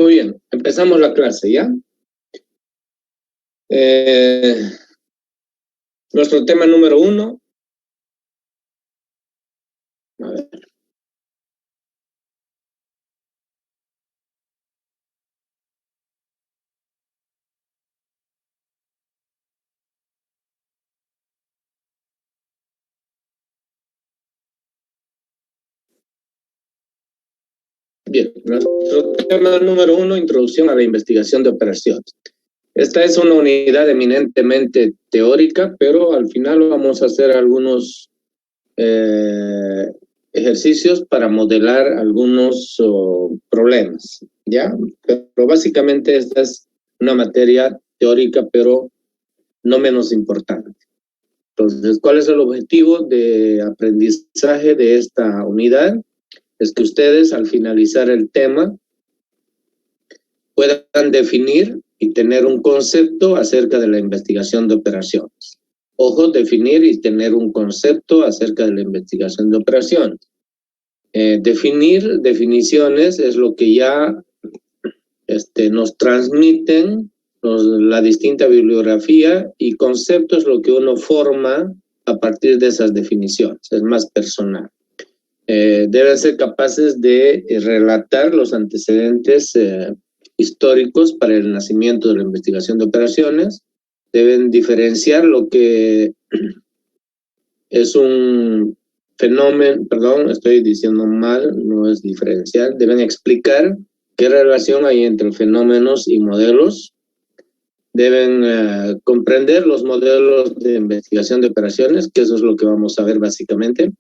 Muy bien, empezamos la clase, ¿ya? Nuestro tema número 1. A ver. Bien, nuestro tema número 1, introducción a la investigación de operaciones. Esta es una unidad eminentemente teórica, pero al final vamos a hacer algunos ejercicios para modelar algunos problemas, ¿ya? Pero básicamente esta es una materia teórica, pero no menos importante. Entonces, ¿cuál es el objetivo de aprendizaje de esta unidad? Es que ustedes, al finalizar el tema, puedan definir y tener un concepto acerca de la investigación de operaciones. Ojo, definir y tener un concepto acerca de la investigación de operaciones. Definir definiciones es lo que ya nos transmiten la distinta bibliografía, y concepto es lo que uno forma a partir de esas definiciones, es más personal. Deben ser capaces de relatar los antecedentes históricos para el nacimiento de la investigación de operaciones. Deben diferenciar lo que es un fenómeno, perdón, estoy diciendo mal, no es diferenciar. Deben explicar qué relación hay entre fenómenos y modelos. Deben comprender los modelos de investigación de operaciones, que eso es lo que vamos a ver básicamente.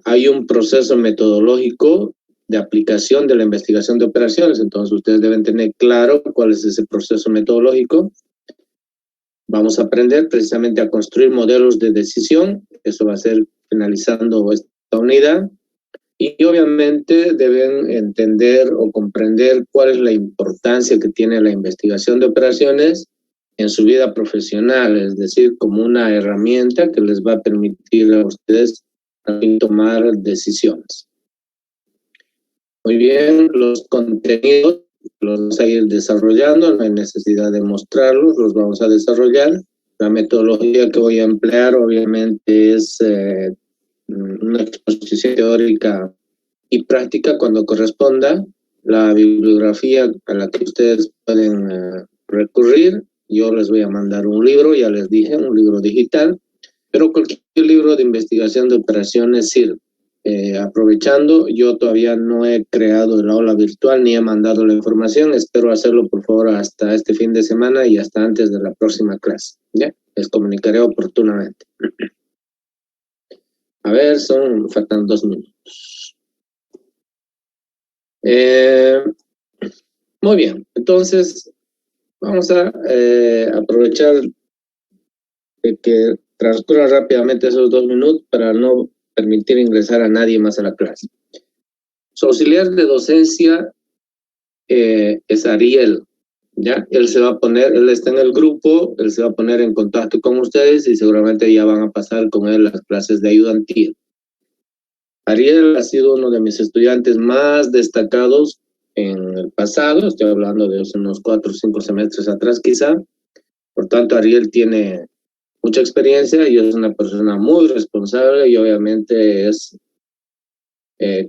Hay un proceso metodológico de aplicación de la investigación de operaciones, entonces ustedes deben tener claro cuál es ese proceso metodológico. Vamos a aprender precisamente a construir modelos de decisión, eso va a ser finalizando esta unidad, y obviamente deben entender o comprender cuál es la importancia que tiene la investigación de operaciones en su vida profesional, es decir, como una herramienta que les va a permitir a ustedes tomar decisiones. Muy bien, los contenidos los vamos a ir desarrollando, no hay necesidad de mostrarlos, los vamos a desarrollar. La metodología que voy a emplear obviamente es una exposición teórica y práctica cuando corresponda. La bibliografía a la que ustedes pueden recurrir, yo les voy a mandar un libro, ya les dije, un libro digital, pero cualquier libro de investigación de operaciones sirve. Aprovechando, yo todavía no he creado el aula virtual ni he mandado la información, espero hacerlo por favor hasta este fin de semana y hasta antes de la próxima clase, ¿ya? Les comunicaré oportunamente. A ver, faltan 2 minutos. Muy bien, entonces vamos a aprovechar de que transcurran rápidamente esos 2 minutos para no permitir ingresar a nadie más a la clase. Su auxiliar de docencia es Ariel, ¿ya? Él está en el grupo, él se va a poner en contacto con ustedes y seguramente ya van a pasar con él las clases de ayudantía. Ariel ha sido uno de mis estudiantes más destacados en el pasado, estoy hablando de unos 4 o 5 semestres atrás quizá. Por tanto, Ariel tiene mucha experiencia y es una persona muy responsable y obviamente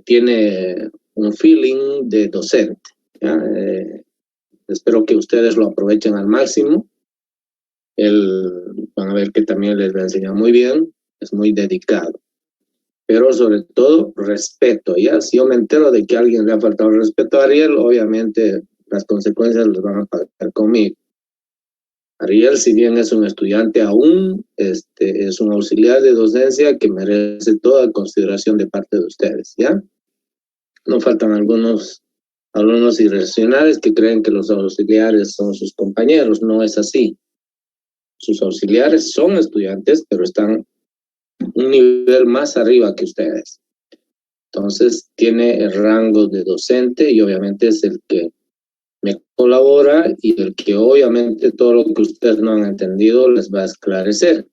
tiene un feeling de docente, ¿ya? Espero que ustedes lo aprovechen al máximo. Van a ver que también les va a enseñar muy bien, es muy dedicado. Pero sobre todo, respeto, ¿ya? Si yo me entero de que a alguien le ha faltado el respeto a Ariel, obviamente las consecuencias las van a pagar conmigo. Ariel, si bien es un estudiante aún, es un auxiliar de docencia que merece toda consideración de parte de ustedes, ¿ya? No faltan algunos alumnos irracionales que creen que los auxiliares son sus compañeros, no es así. Sus auxiliares son estudiantes, pero están un nivel más arriba que ustedes. Entonces, tiene el rango de docente y obviamente es el que me colabora y el que obviamente todo lo que ustedes no han entendido les va a esclarecer.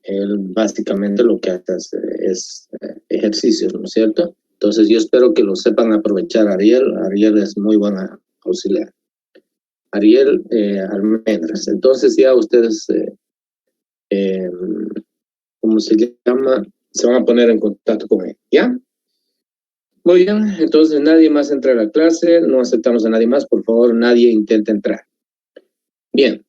Él básicamente lo que hace es ejercicios, ¿no es cierto? Entonces yo espero que lo sepan aprovechar. Ariel es muy buena auxiliar. Ariel Almendras. Entonces ya ustedes, ¿cómo se llama? Se van a poner en contacto con él, ¿ya? Muy bien, entonces nadie más entra a la clase, no aceptamos a nadie más, por favor, nadie intente entrar. Bien.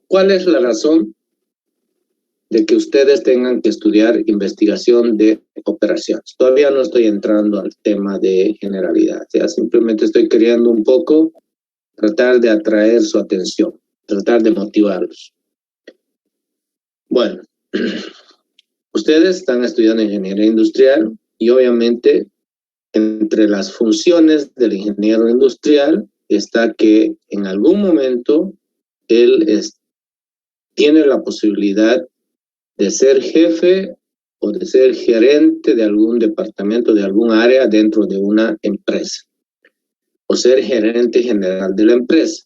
¿Cuál es la razón de que ustedes tengan que estudiar investigación de operaciones? Todavía no estoy entrando al tema de generalidad, ya simplemente estoy queriendo un poco tratar de atraer su atención, tratar de motivarlos. Bueno, ustedes están estudiando ingeniería industrial y obviamente entre las funciones del ingeniero industrial está que en algún momento él tiene la posibilidad de ser jefe o de ser gerente de algún departamento, de algún área dentro de una empresa, o ser gerente general de la empresa.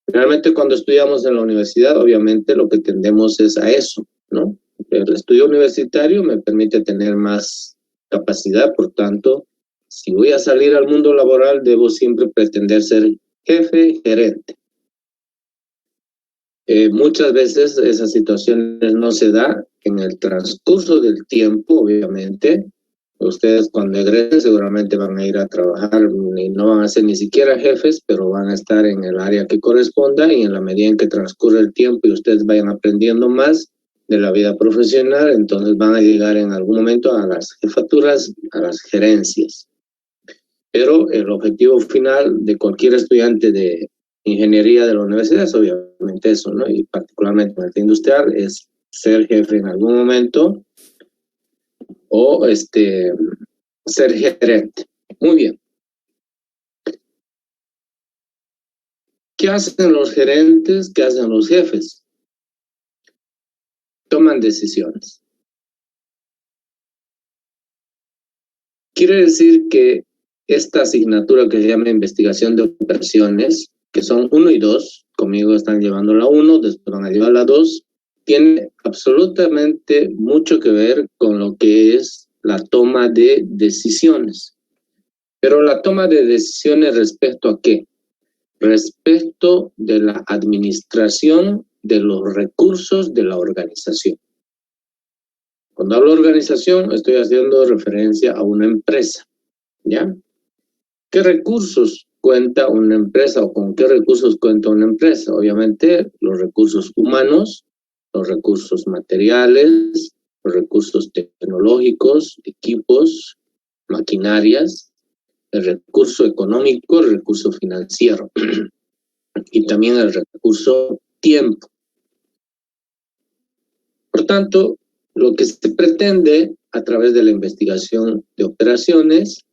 Realmente cuando estudiamos en la universidad, obviamente lo que tendemos es a eso, ¿no? El estudio universitario me permite tener más capacidad, por tanto, si voy a salir al mundo laboral, debo siempre pretender ser jefe, gerente. Muchas veces esas situaciones no se dan en el transcurso del tiempo, obviamente. Ustedes cuando egresen seguramente van a ir a trabajar y no van a ser ni siquiera jefes, pero van a estar en el área que corresponda y en la medida en que transcurre el tiempo y ustedes vayan aprendiendo más de la vida profesional, entonces van a llegar en algún momento a las jefaturas, a las gerencias. Pero el objetivo final de cualquier estudiante de ingeniería de la universidad es obviamente eso, ¿no? Y particularmente en el industrial es ser jefe en algún momento o ser gerente. Muy bien. ¿Qué hacen los gerentes? ¿Qué hacen los jefes? Toman decisiones. Quiere decir que esta asignatura que se llama investigación de operaciones, que son 1 y 2, conmigo están llevando la 1, después van a llevar la 2, tiene absolutamente mucho que ver con lo que es la toma de decisiones. Pero la toma de decisiones ¿respecto a qué? Respecto de la administración de los recursos de la organización. Cuando hablo de organización, estoy haciendo referencia a una empresa, ¿ya? ¿Qué recursos cuenta una empresa o con qué recursos cuenta una empresa? Obviamente, los recursos humanos, los recursos materiales, los recursos tecnológicos, equipos, maquinarias, el recurso económico, el recurso financiero y también el recurso tiempo. Por tanto, lo que se pretende a través de la investigación de operaciones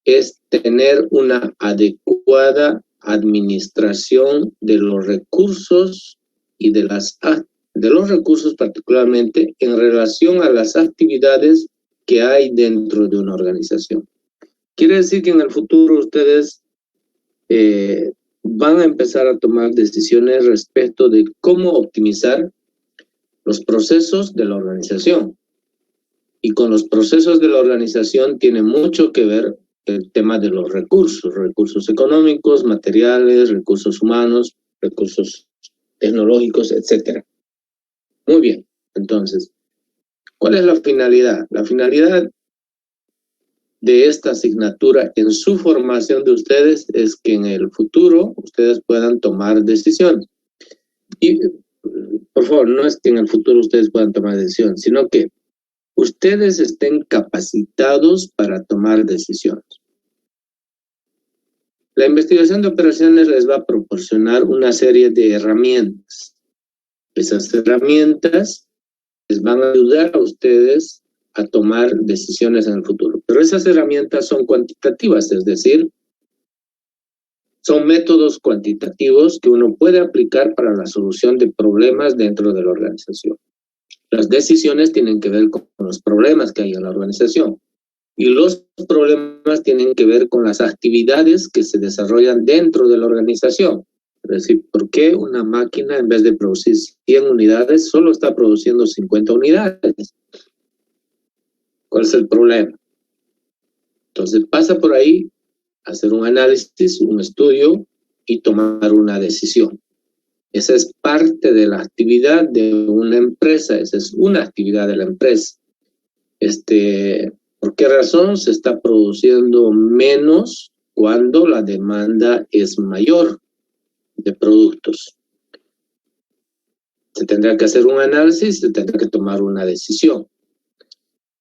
es tener una adecuada administración de los recursos y de los recursos particularmente en relación a las actividades que hay dentro de una organización. Quiere decir que en el futuro ustedes van a empezar a tomar decisiones respecto de cómo optimizar los procesos de la organización. Y con los procesos de la organización tiene mucho que ver el tema de los recursos económicos, materiales, recursos humanos, recursos tecnológicos, etc. Muy bien, entonces, ¿cuál es la finalidad? La finalidad de esta asignatura en su formación de ustedes es que en el futuro ustedes puedan tomar decisiones. Y, por favor, no es que en el futuro ustedes puedan tomar decisiones, sino que ustedes estén capacitados para tomar decisiones. La investigación de operaciones les va a proporcionar una serie de herramientas. Esas herramientas les van a ayudar a ustedes a tomar decisiones en el futuro. Pero esas herramientas son cuantitativas, es decir, son métodos cuantitativos que uno puede aplicar para la solución de problemas dentro de la organización. Las decisiones tienen que ver con los problemas que hay en la organización. Y los problemas tienen que ver con las actividades que se desarrollan dentro de la organización. Es decir, ¿por qué una máquina en vez de producir 100 unidades solo está produciendo 50 unidades? ¿Cuál es el problema? Entonces pasa por ahí, hacer un análisis, un estudio y tomar una decisión. Esa es parte de la actividad de una empresa, esa es una actividad de la empresa. ¿Por qué razón se está produciendo menos cuando la demanda es mayor de productos? Se tendrá que hacer un análisis, se tendrá que tomar una decisión.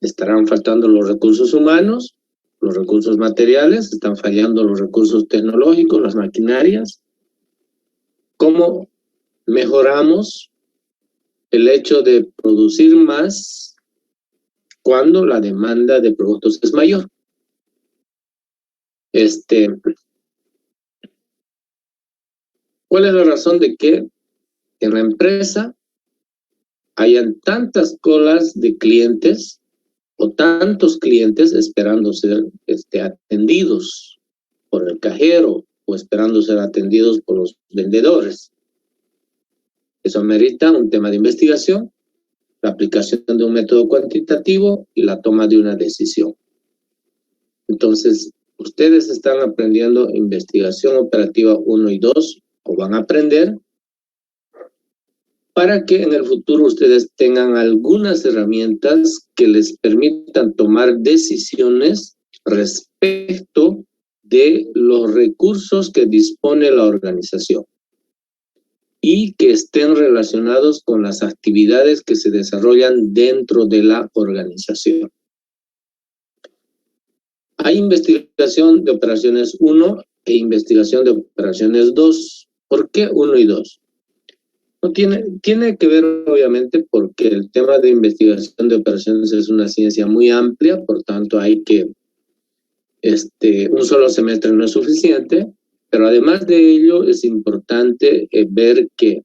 ¿Estarán faltando los recursos humanos, los recursos materiales? ¿Están fallando los recursos tecnológicos, las maquinarias? ¿Cómo mejoramos el hecho de producir más cuando la demanda de productos es mayor? ¿Cuál es la razón de que en la empresa hayan tantas colas de clientes o tantos clientes esperando ser atendidos por el cajero o esperando ser atendidos por los vendedores? Eso amerita un tema de investigación, la aplicación de un método cuantitativo y la toma de una decisión. Entonces, ustedes están aprendiendo investigación operativa 1 y 2, o van a aprender, para que en el futuro ustedes tengan algunas herramientas que les permitan tomar decisiones respecto de los recursos que dispone la organización y que estén relacionados con las actividades que se desarrollan dentro de la organización. Hay investigación de operaciones 1 e investigación de operaciones 2. ¿Por qué 1 y 2? No tiene que ver, obviamente, porque el tema de investigación de operaciones es una ciencia muy amplia, por tanto hay que, un solo semestre no es suficiente, pero además de ello es importante ver que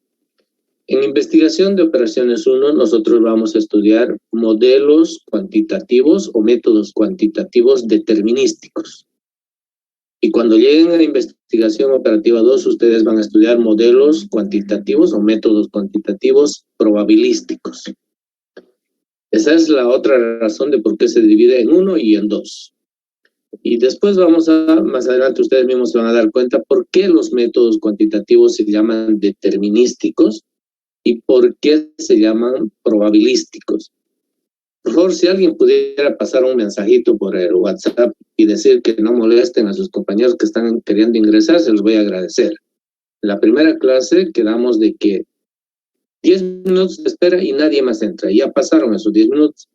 en investigación de operaciones 1 nosotros vamos a estudiar modelos cuantitativos o métodos cuantitativos determinísticos. Y cuando lleguen a la investigación operativa 2, ustedes van a estudiar modelos cuantitativos o métodos cuantitativos probabilísticos. Esa es la otra razón de por qué se divide en 1 y en 2. Y después más adelante ustedes mismos se van a dar cuenta por qué los métodos cuantitativos se llaman determinísticos y por qué se llaman probabilísticos. Por favor, si alguien pudiera pasar un mensajito por el WhatsApp y decir que no molesten a sus compañeros que están queriendo ingresar, se los voy a agradecer. En la primera clase quedamos de que 10 minutos de espera y nadie más entra. Ya pasaron esos 10 minutos.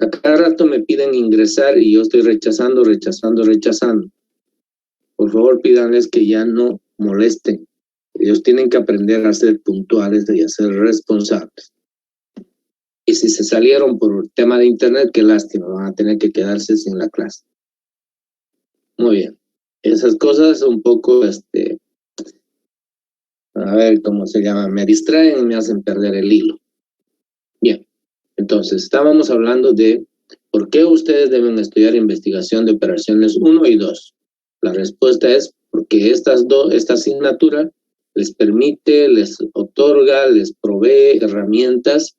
A cada rato me piden ingresar y yo estoy rechazando. Por favor, pídanles que ya no molesten. Ellos tienen que aprender a ser puntuales y a ser responsables. Y si se salieron por tema de internet, qué lástima, van a tener que quedarse sin la clase. Muy bien. Esas cosas un poco, a ver cómo se llama, me distraen y me hacen perder el hilo. Bien. Entonces, estábamos hablando de por qué ustedes deben estudiar investigación de operaciones 1 y 2. La respuesta es porque esta asignatura les permite, les otorga, les provee herramientas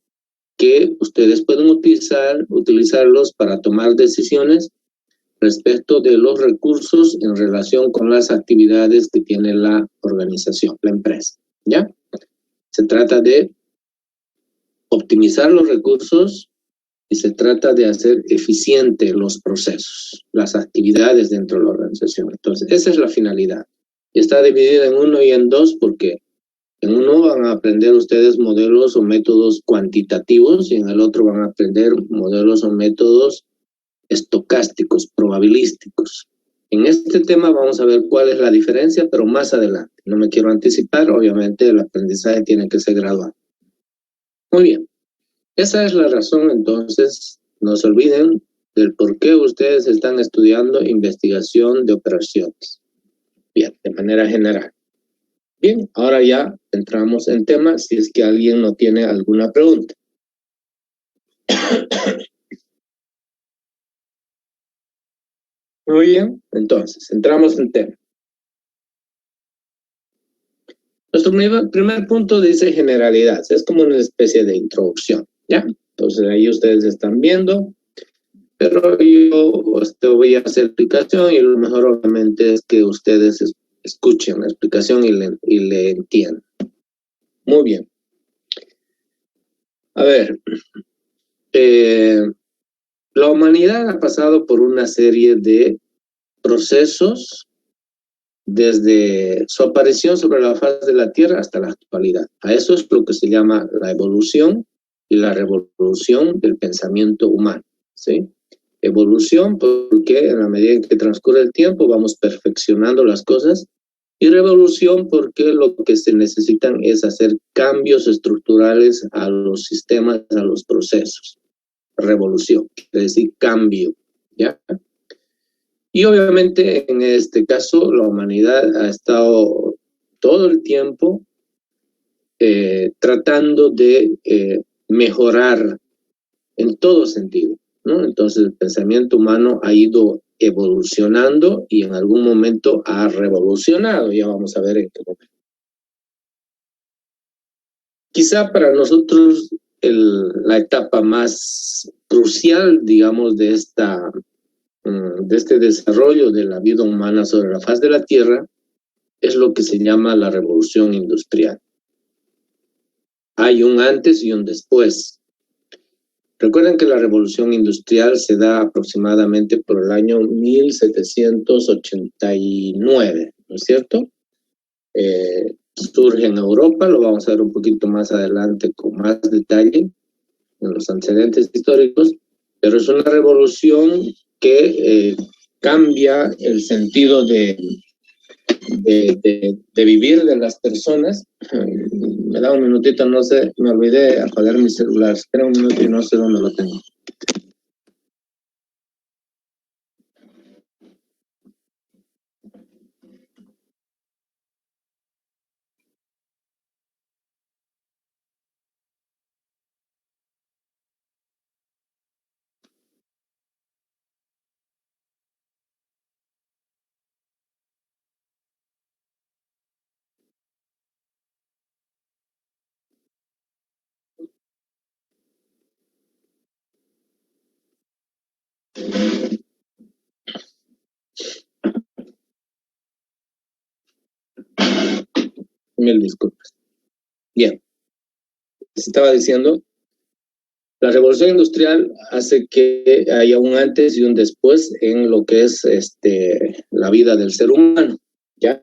que ustedes pueden utilizarlos para tomar decisiones respecto de los recursos en relación con las actividades que tiene la organización, la empresa, ¿ya? Se trata de optimizar los recursos y se trata de hacer eficientes los procesos, las actividades dentro de la organización. Entonces, esa es la finalidad. Y está dividida en 1 y en 2 porque en uno van a aprender ustedes modelos o métodos cuantitativos y en el otro van a aprender modelos o métodos estocásticos, probabilísticos. En este tema vamos a ver cuál es la diferencia, pero más adelante. No me quiero anticipar, obviamente el aprendizaje tiene que ser gradual. Muy bien. Esa es la razón, entonces, no se olviden del por qué ustedes están estudiando investigación de operaciones. Bien, de manera general. Bien, ahora ya entramos en tema si es que alguien no tiene alguna pregunta. Muy bien, entonces, entramos en tema. Nuestro primer punto dice generalidad, es como una especie de introducción, ¿ya? Entonces ahí ustedes están viendo, pero yo voy a hacer explicación y lo mejor obviamente es que ustedes escuchen la explicación y le entiendan. Muy bien. A ver, la humanidad ha pasado por una serie de procesos desde su aparición sobre la faz de la Tierra hasta la actualidad. A eso es lo que se llama la evolución y la revolución del pensamiento humano, ¿sí? Evolución porque en la medida en que transcurre el tiempo vamos perfeccionando las cosas, y revolución porque lo que se necesitan es hacer cambios estructurales a los sistemas, a los procesos. Revolución, quiere decir cambio, ¿ya? Y obviamente en este caso la humanidad ha estado todo el tiempo tratando de mejorar en todo sentido, ¿no? Entonces el pensamiento humano ha ido evolucionando y en algún momento ha revolucionado. Ya vamos a ver en qué momento. Quizá para nosotros la etapa más crucial, digamos, de este desarrollo de la vida humana sobre la faz de la Tierra es lo que se llama la revolución industrial. Hay un antes y un después. Recuerden que la revolución industrial se da aproximadamente por el año 1789, ¿no es cierto? Surge en Europa, lo vamos a ver un poquito más adelante con más detalle en los antecedentes históricos, pero es una revolución que cambia el sentido de vivir de las personas. Me da un minutito, no sé, me olvidé apagar mi celular. Espera un minuto y no sé dónde lo tengo. Mil disculpas. Bien, estaba diciendo, la revolución industrial hace que haya un antes y un después en lo que es la vida del ser humano, ¿ya?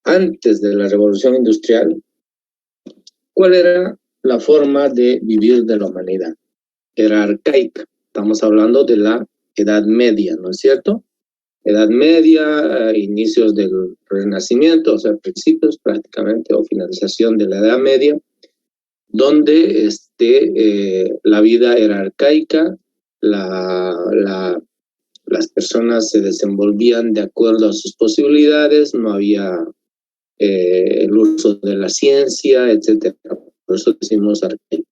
Antes de la revolución industrial, ¿cuál era la forma de vivir de la humanidad? Era arcaica. Estamos hablando de la Edad Media, ¿no es cierto? Edad Media, inicios del Renacimiento, o sea, principios prácticamente o finalización de la Edad Media, donde la vida era arcaica, las personas se desenvolvían de acuerdo a sus posibilidades, no había el uso de la ciencia, etcétera. Por eso decimos arcaica.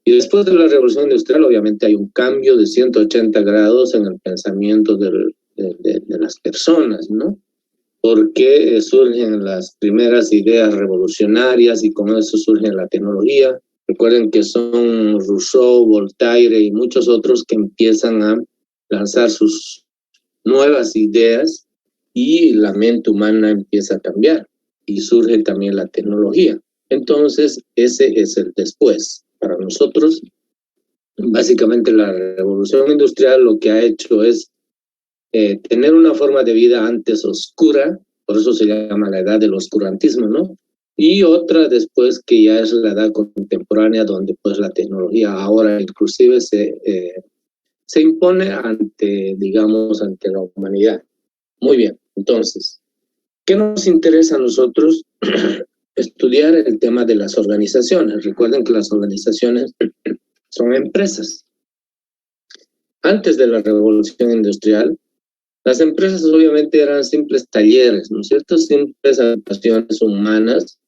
Y después de la Revolución Industrial, obviamente hay un cambio de 180 grados en el pensamiento de las personas, ¿no? Porque surgen las primeras ideas revolucionarias y con eso surge la tecnología. Recuerden que son Rousseau, Voltaire y muchos otros que empiezan a lanzar sus nuevas ideas y la mente humana empieza a cambiar y surge también la tecnología. Entonces, ese es el después. Para nosotros, básicamente la revolución industrial lo que ha hecho es tener una forma de vida antes oscura, por eso se llama la edad del oscurantismo, ¿no? Y otra después que ya es la edad contemporánea, donde pues la tecnología ahora inclusive se impone ante la humanidad. Muy bien, entonces, ¿qué nos interesa a nosotros? Estudiar el tema de las organizaciones. Recuerden que las organizaciones son empresas. Antes de la revolución industrial, las empresas obviamente eran simples talleres, ¿no es cierto? Simples habitaciones humanas,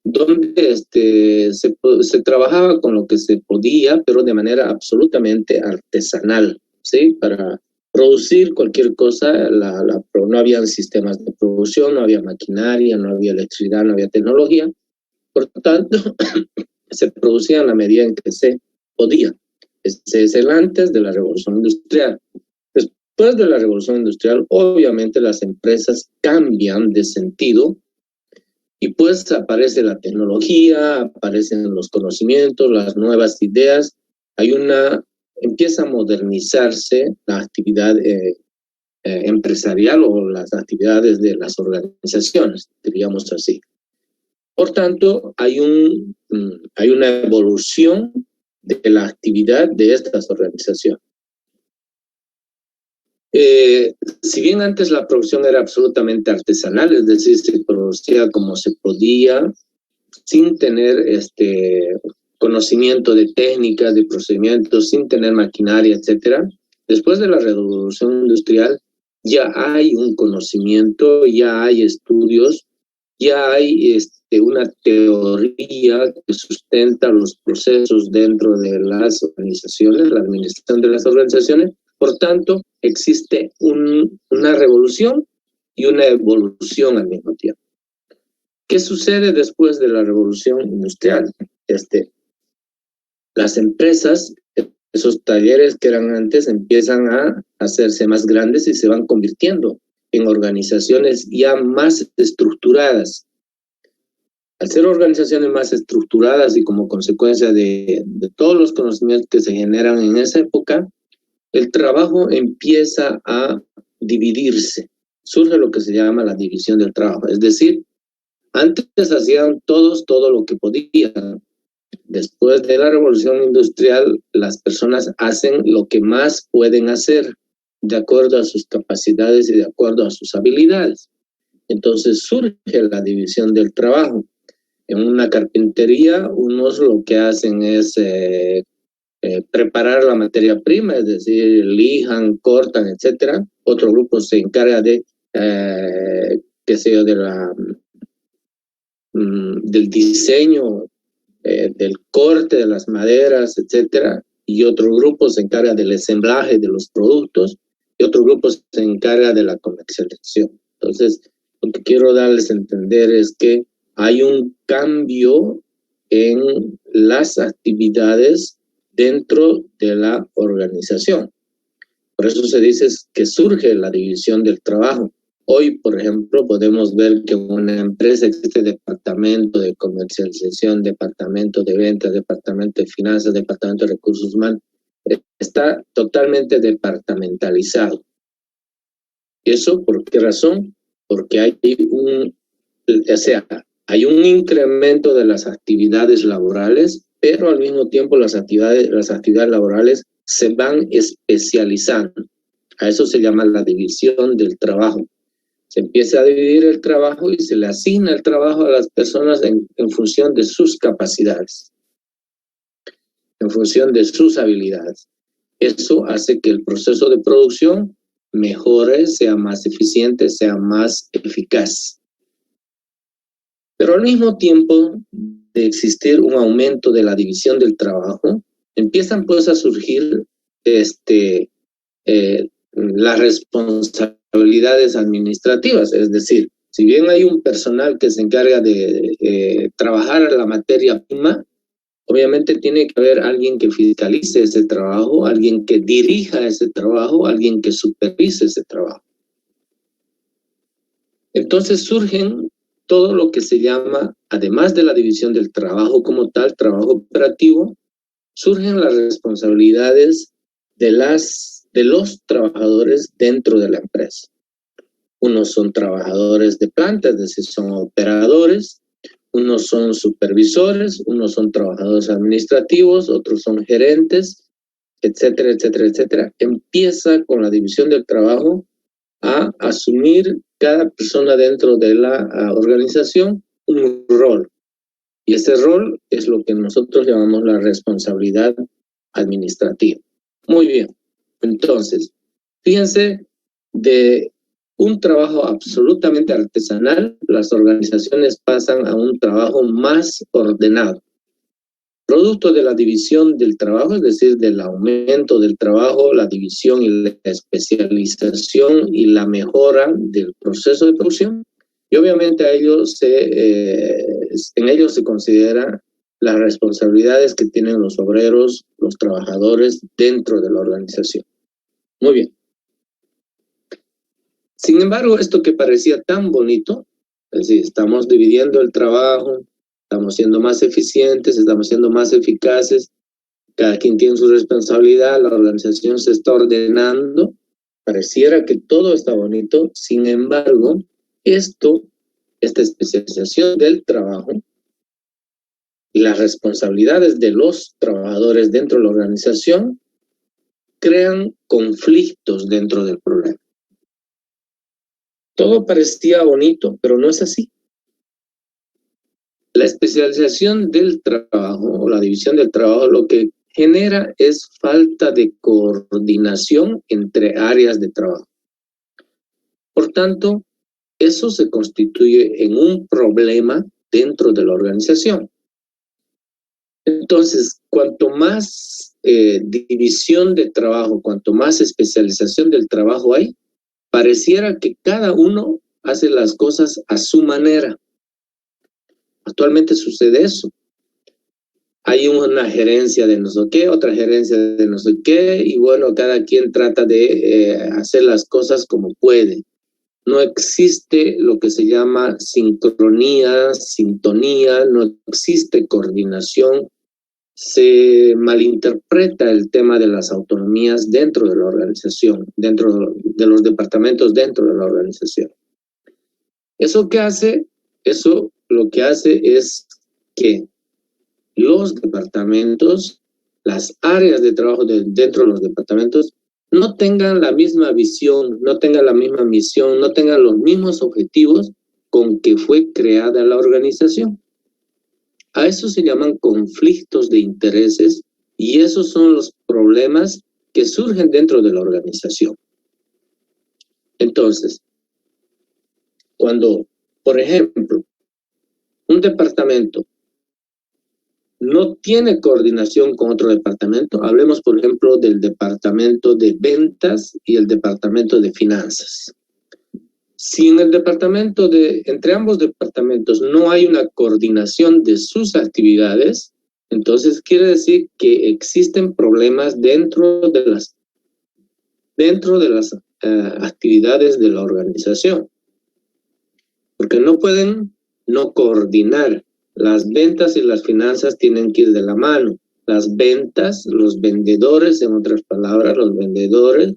donde se trabajaba con lo que se podía, pero de manera absolutamente artesanal, ¿sí? Para producir cualquier cosa, no había sistemas de producción, no había maquinaria, no había electricidad, no había tecnología. Por tanto, se producía en la medida en que se podía. Ese es el antes de la Revolución Industrial. Después de la Revolución Industrial, obviamente las empresas cambian de sentido y pues aparece la tecnología, aparecen los conocimientos, las nuevas ideas. Empieza a modernizarse la actividad empresarial o las actividades de las organizaciones, diríamos así. Por tanto, hay una evolución de la actividad de estas organizaciones. Si bien antes la producción era absolutamente artesanal, es decir, se producía como se podía, sin tener conocimiento de técnicas, de procedimientos, sin tener maquinaria, etcétera. Después de la Revolución Industrial ya hay un conocimiento, ya hay estudios, ya hay una teoría que sustenta los procesos dentro de las organizaciones, la administración de las organizaciones. Por tanto, existe una revolución y una evolución al mismo tiempo. ¿Qué sucede después de la Revolución Industrial? Las empresas, esos talleres que eran antes, empiezan a hacerse más grandes y se van convirtiendo en organizaciones ya más estructuradas. Al ser organizaciones más estructuradas y como consecuencia de todos los conocimientos que se generan en esa época, el trabajo empieza a dividirse. Surge lo que se llama la división del trabajo. Es decir, antes hacían todos todo lo que podían. Después de la Revolución Industrial, las personas hacen lo que más pueden hacer de acuerdo a sus capacidades y de acuerdo a sus habilidades. Entonces surge la división del trabajo. En una carpintería, unos lo que hacen es preparar la materia prima, es decir, lijan, cortan, etcétera. Otro grupo se encarga de, del diseño, del corte de las maderas, etcétera. Y otro grupo se encarga del ensamblaje de los productos y otro grupo se encarga de la comercialización. Entonces, lo que quiero darles a entender es que hay un cambio en las actividades dentro de la organización. Por eso se dice que surge la división del trabajo. Hoy, por ejemplo, podemos ver que en una empresa existe departamento de comercialización, departamento de ventas, departamento de finanzas, departamento de recursos humanos. Está totalmente departamentalizado. ¿Eso por qué razón? Porque hay hay un incremento de las actividades laborales, pero al mismo tiempo las actividades laborales se van especializando. A eso se llama la división del trabajo. Se empieza a dividir el trabajo y se le asigna el trabajo a las personas en función de sus capacidades, en función de sus habilidades. Eso hace que el proceso de producción mejore, sea más eficiente, sea más eficaz. Pero al mismo tiempo de existir un aumento de la división del trabajo, empiezan pues a surgir las responsabilidades administrativas. Es decir, si bien hay un personal que se encarga de trabajar la materia prima, obviamente tiene que haber alguien que fiscalice ese trabajo, alguien que dirija ese trabajo, alguien que supervise ese trabajo. Entonces surgen todo lo que se llama, además de la división del trabajo como tal, trabajo operativo, surgen las responsabilidades de los trabajadores dentro de la empresa. Unos son trabajadores de planta, es decir, son operadores, unos son supervisores, unos son trabajadores administrativos, otros son gerentes, etcétera, etcétera, etcétera. Empieza con la división del trabajo a asumir cada persona dentro de la organización un rol. Y ese rol es lo que nosotros llamamos la responsabilidad administrativa. Muy bien. Entonces, fíjense, de un trabajo absolutamente artesanal, las organizaciones pasan a un trabajo más ordenado. Producto de la división del trabajo, es decir, del aumento del trabajo, la división y la especialización y la mejora del proceso de producción. Y obviamente en ellos se considera las responsabilidades que tienen los obreros, los trabajadores dentro de la organización. Muy bien. Sin embargo, esto que parecía tan bonito, es decir, estamos dividiendo el trabajo, estamos siendo más eficientes, estamos siendo más eficaces, cada quien tiene su responsabilidad, la organización se está ordenando, pareciera que todo está bonito. Sin embargo, esta especialización del trabajo y las responsabilidades de los trabajadores dentro de la organización crean conflictos dentro del problema. Todo parecía bonito, pero no es así. La especialización del trabajo o la división del trabajo lo que genera es falta de coordinación entre áreas de trabajo. Por tanto, eso se constituye en un problema dentro de la organización. Entonces, cuanto más división de trabajo, cuanto más especialización del trabajo hay, pareciera que cada uno hace las cosas a su manera. Actualmente sucede eso. Hay una gerencia de no sé qué, otra gerencia de no sé qué, y bueno, cada quien trata de hacer las cosas como puede. No existe lo que se llama sincronía, sintonía, no existe coordinación. Se malinterpreta el tema de las autonomías dentro de la organización, dentro de los departamentos dentro de la organización. ¿Eso qué hace? Eso lo que hace es que los departamentos, las áreas de trabajo dentro de los departamentos, no tengan la misma visión, no tengan la misma misión, no tengan los mismos objetivos con que fue creada la organización. A eso se llaman conflictos de intereses y esos son los problemas que surgen dentro de la organización. Entonces, cuando, por ejemplo, un departamento no tiene coordinación con otro departamento, hablemos, por ejemplo, del departamento de ventas y el departamento de finanzas. Si en el departamento entre ambos departamentos no hay una coordinación de sus actividades, entonces quiere decir que existen problemas dentro de las actividades de la organización. Porque no pueden no coordinar. Las ventas y las finanzas tienen que ir de la mano. Las ventas, los vendedores, en otras palabras, los vendedores,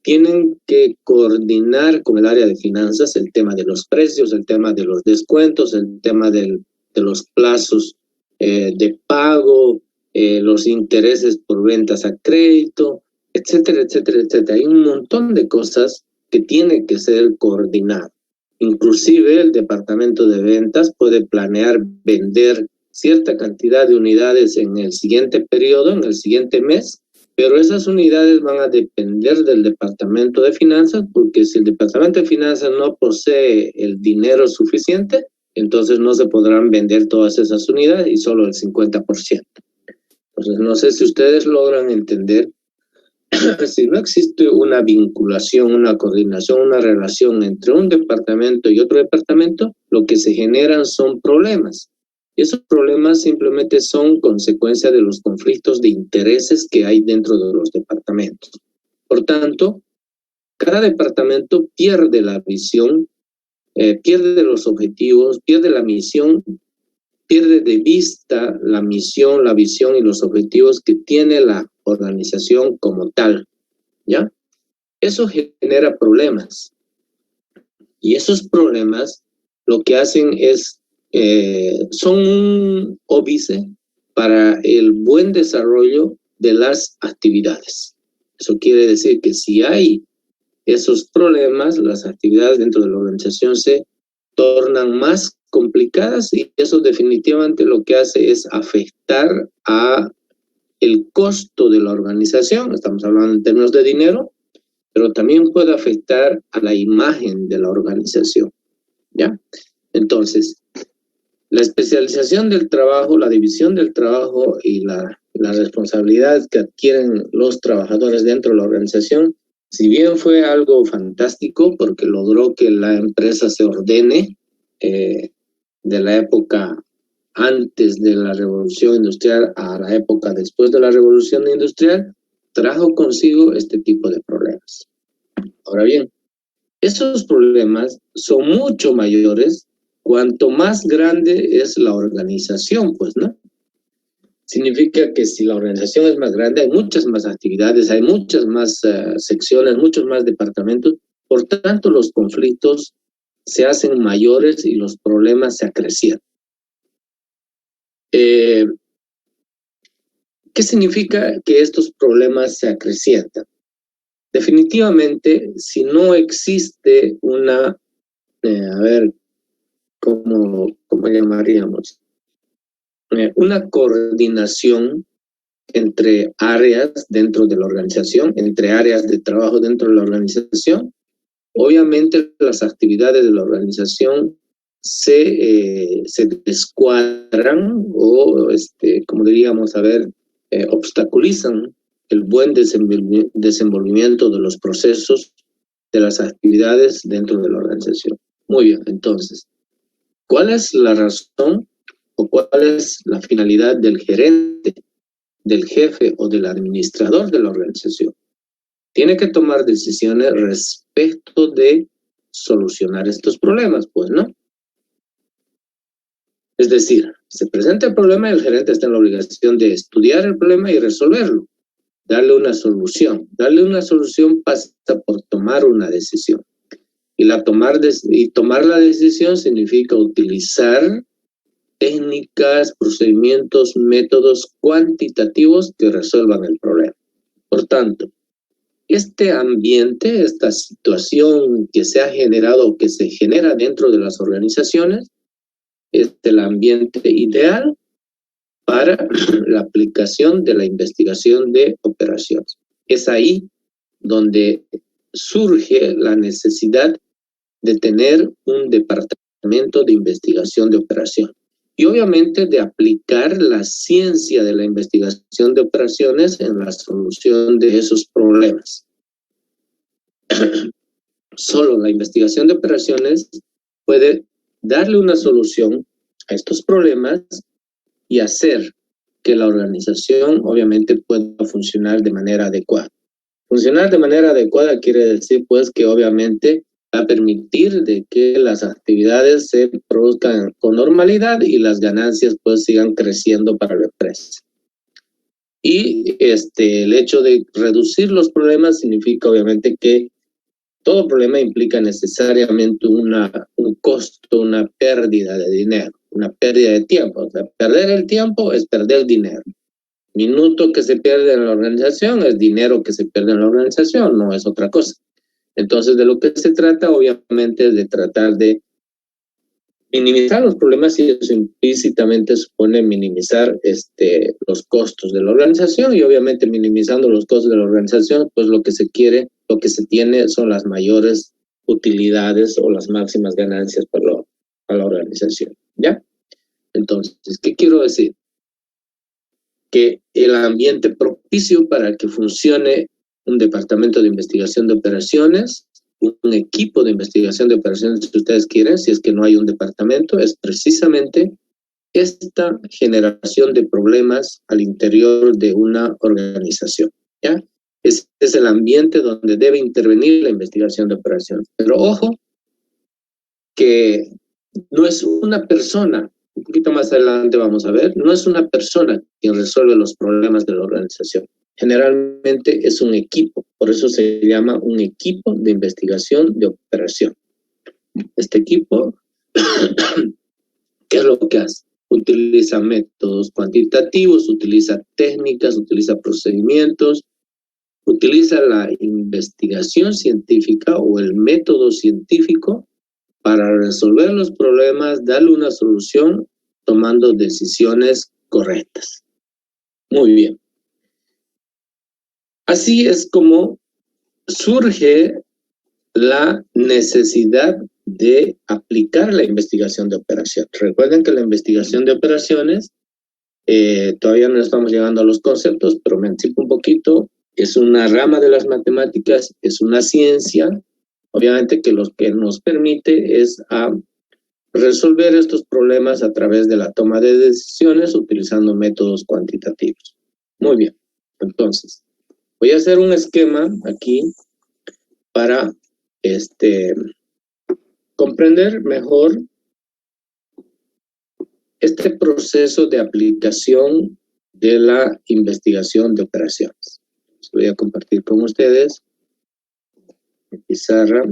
tienen que coordinar con el área de finanzas el tema de los precios, el tema de los descuentos, el tema de los plazos de pago, los intereses por ventas a crédito, etcétera, etcétera, etcétera. Hay un montón de cosas que tienen que ser coordinadas. Inclusive el departamento de ventas puede planear vender cierta cantidad de unidades en el siguiente periodo, en el siguiente mes, pero esas unidades van a depender del departamento de finanzas, porque si el departamento de finanzas no posee el dinero suficiente, entonces no se podrán vender todas esas unidades y solo el 50%. Entonces no sé si ustedes logran entender. Si no existe una vinculación, una coordinación, una relación entre un departamento y otro departamento, lo que se generan son problemas. Y esos problemas simplemente son consecuencia de los conflictos de intereses que hay dentro de los departamentos. Por tanto, cada departamento pierde la visión, pierde los objetivos, pierde la misión, pierde de vista la misión, la visión y los objetivos que tiene la organización como tal, ¿ya? Eso genera problemas. Y esos problemas lo que hacen es, son un óbice para el buen desarrollo de las actividades. Eso quiere decir que si hay esos problemas, las actividades dentro de la organización se tornan más complicadas y eso definitivamente lo que hace es afectar a el costo de la organización. Estamos hablando en términos de dinero, pero también puede afectar a la imagen de la organización, ¿ya? Entonces, La especialización del trabajo, la división del trabajo y las responsabilidades que adquieren los trabajadores dentro de la organización, si bien fue algo fantástico porque logró que la empresa se ordene de la época antes de la revolución industrial a la época después de la revolución industrial, trajo consigo este tipo de problemas. Ahora bien, esos problemas son mucho mayores cuanto más grande es la organización, pues, ¿no? Significa que si la organización es más grande, hay muchas más actividades, hay muchas más secciones, muchos más departamentos, por tanto los conflictos se hacen mayores y los problemas se acrecientan. ¿Qué significa que estos problemas se acrecientan? Definitivamente, si no existe una, ¿cómo llamaríamos? Una coordinación entre áreas dentro de la organización, entre áreas de trabajo dentro de la organización, obviamente las actividades de la organización se descuadran o, como diríamos, obstaculizan el buen desenvolvimiento de los procesos, de las actividades dentro de la organización. Muy bien, entonces, ¿cuál es la razón o cuál es la finalidad del gerente, del jefe o del administrador de la organización? Tiene que tomar decisiones respecto de solucionar estos problemas, pues, ¿no? Es decir, se presenta el problema y el gerente está en la obligación de estudiar el problema y resolverlo. Darle una solución. Darle una solución pasa por tomar una decisión. Y tomar la decisión significa utilizar técnicas, procedimientos, métodos cuantitativos que resuelvan el problema. Por tanto, este ambiente, esta situación que se ha generado o que se genera dentro de las organizaciones, es el ambiente ideal para la aplicación de la investigación de operaciones. Es ahí donde surge la necesidad de tener un departamento de investigación de operación y obviamente de aplicar la ciencia de la investigación de operaciones en la solución de esos problemas. Solo la investigación de operaciones puede darle una solución a estos problemas y hacer que la organización obviamente pueda funcionar de manera adecuada. Funcionar de manera adecuada quiere decir pues que obviamente va a permitir de que las actividades se produzcan con normalidad y las ganancias pues sigan creciendo para la empresa. Y el hecho de reducir los problemas significa obviamente que todo problema implica necesariamente un costo, una pérdida de dinero, una pérdida de tiempo. O sea, perder el tiempo es perder dinero. Minuto que se pierde en la organización es dinero que se pierde en la organización, no es otra cosa. Entonces, de lo que se trata, obviamente, es de tratar de minimizar los problemas y eso implícitamente supone minimizar los costos de la organización y obviamente minimizando los costos de la organización, pues lo que se quiere, lo que se tiene son las mayores utilidades o las máximas ganancias para la organización, ¿ya? Entonces, ¿qué quiero decir? Que el ambiente propicio para que funcione un departamento de investigación de operaciones, un equipo de investigación de operaciones, si ustedes quieren, si es que no hay un departamento, es precisamente esta generación de problemas al interior de una organización, ¿ya? Ese es el ambiente donde debe intervenir la investigación de operaciones. Pero ojo, que no es una persona, un poquito más adelante vamos a ver, no es una persona quien resuelve los problemas de la organización. Generalmente es un equipo, por eso se llama un equipo de investigación de operación. Este equipo, ¿qué es lo que hace? Utiliza métodos cuantitativos, utiliza técnicas, utiliza procedimientos, utiliza la investigación científica o el método científico para resolver los problemas, darle una solución, tomando decisiones correctas. Muy bien. Así es como surge la necesidad de aplicar la investigación de operaciones. Recuerden que la investigación de operaciones, todavía no estamos llegando a los conceptos, pero me anticipo un poquito, es una rama de las matemáticas, es una ciencia, obviamente que lo que nos permite es resolver estos problemas a través de la toma de decisiones utilizando métodos cuantitativos. Muy bien, entonces, voy a hacer un esquema aquí para comprender mejor este proceso de aplicación de la investigación de operaciones. Voy a compartir con ustedes mi pizarra.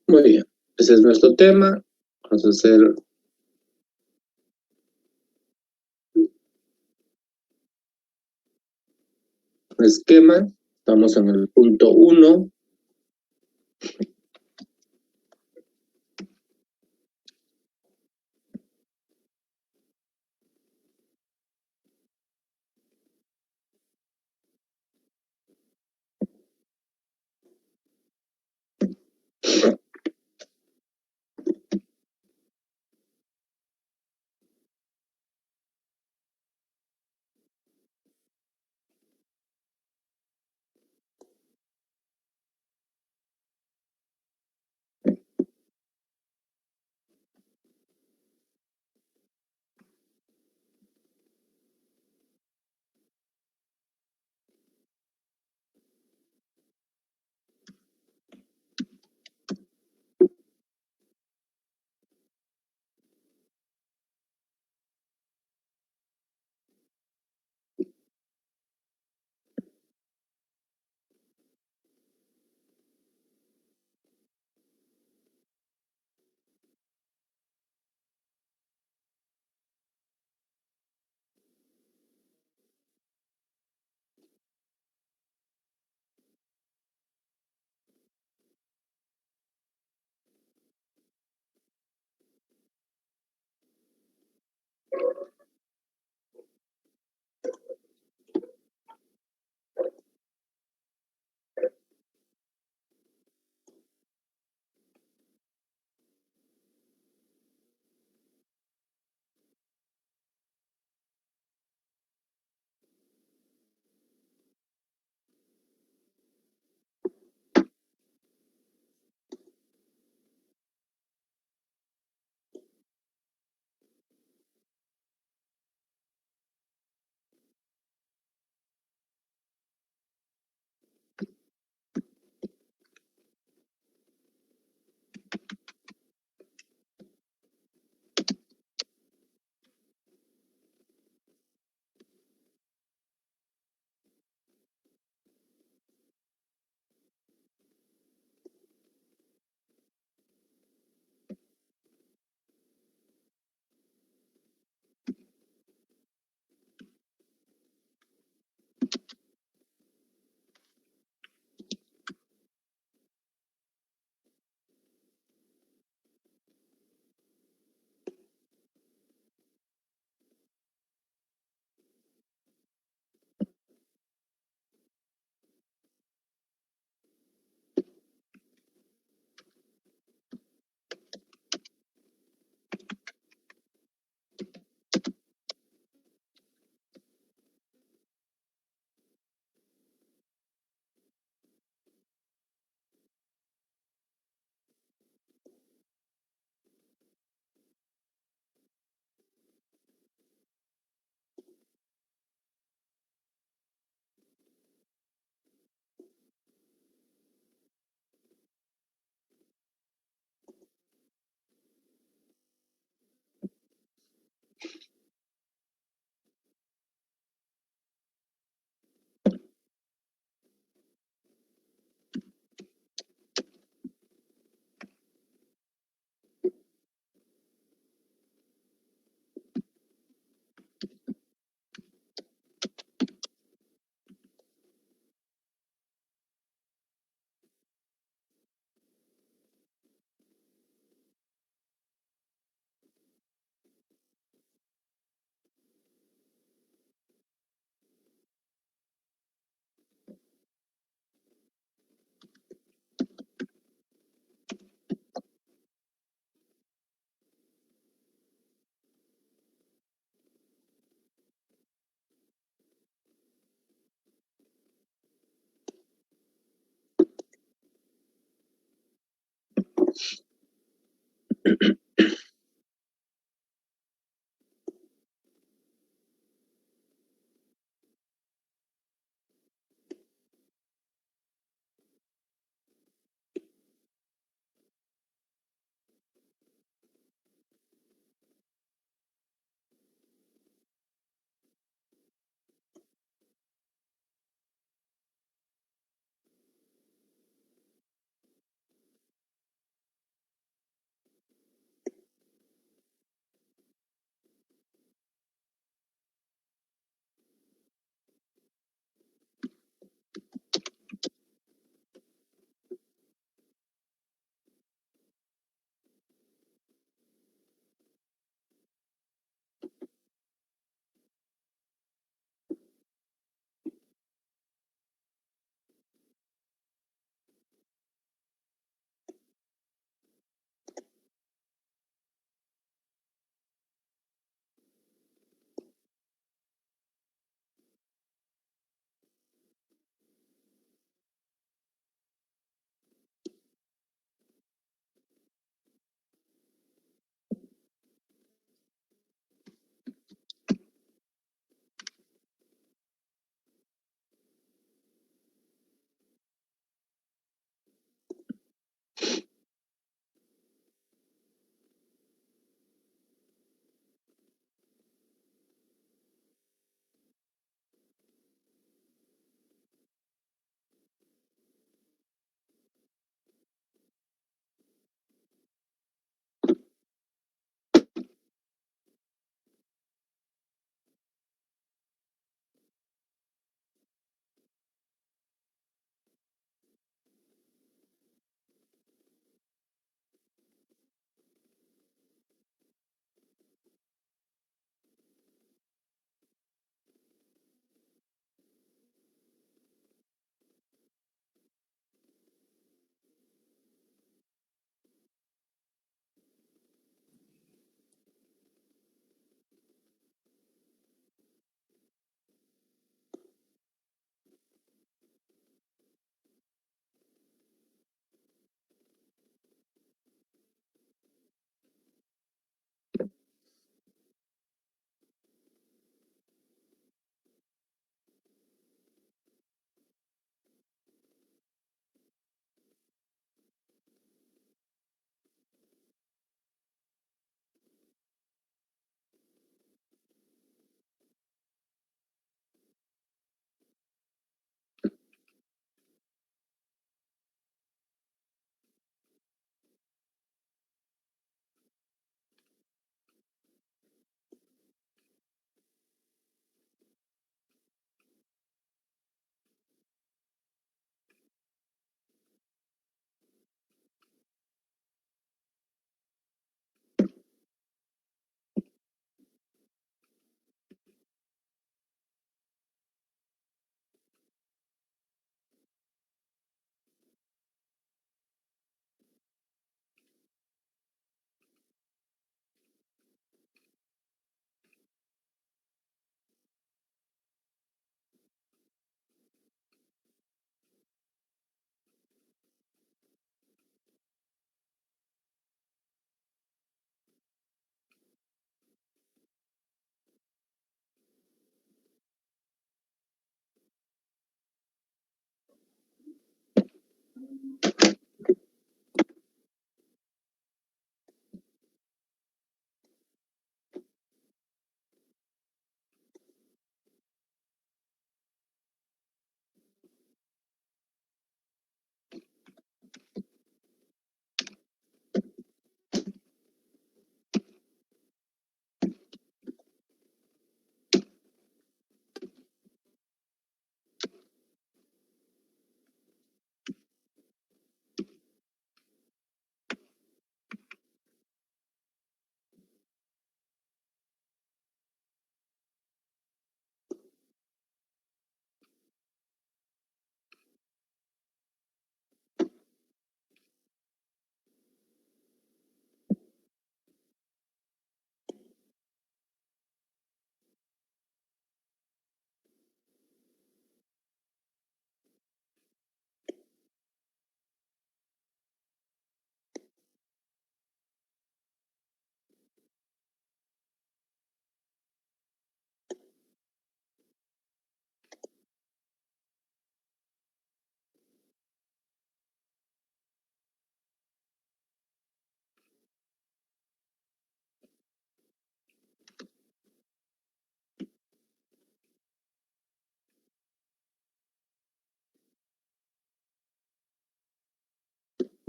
Muy bien, ese es nuestro tema. Vamos a hacer un esquema. Estamos en el punto 1.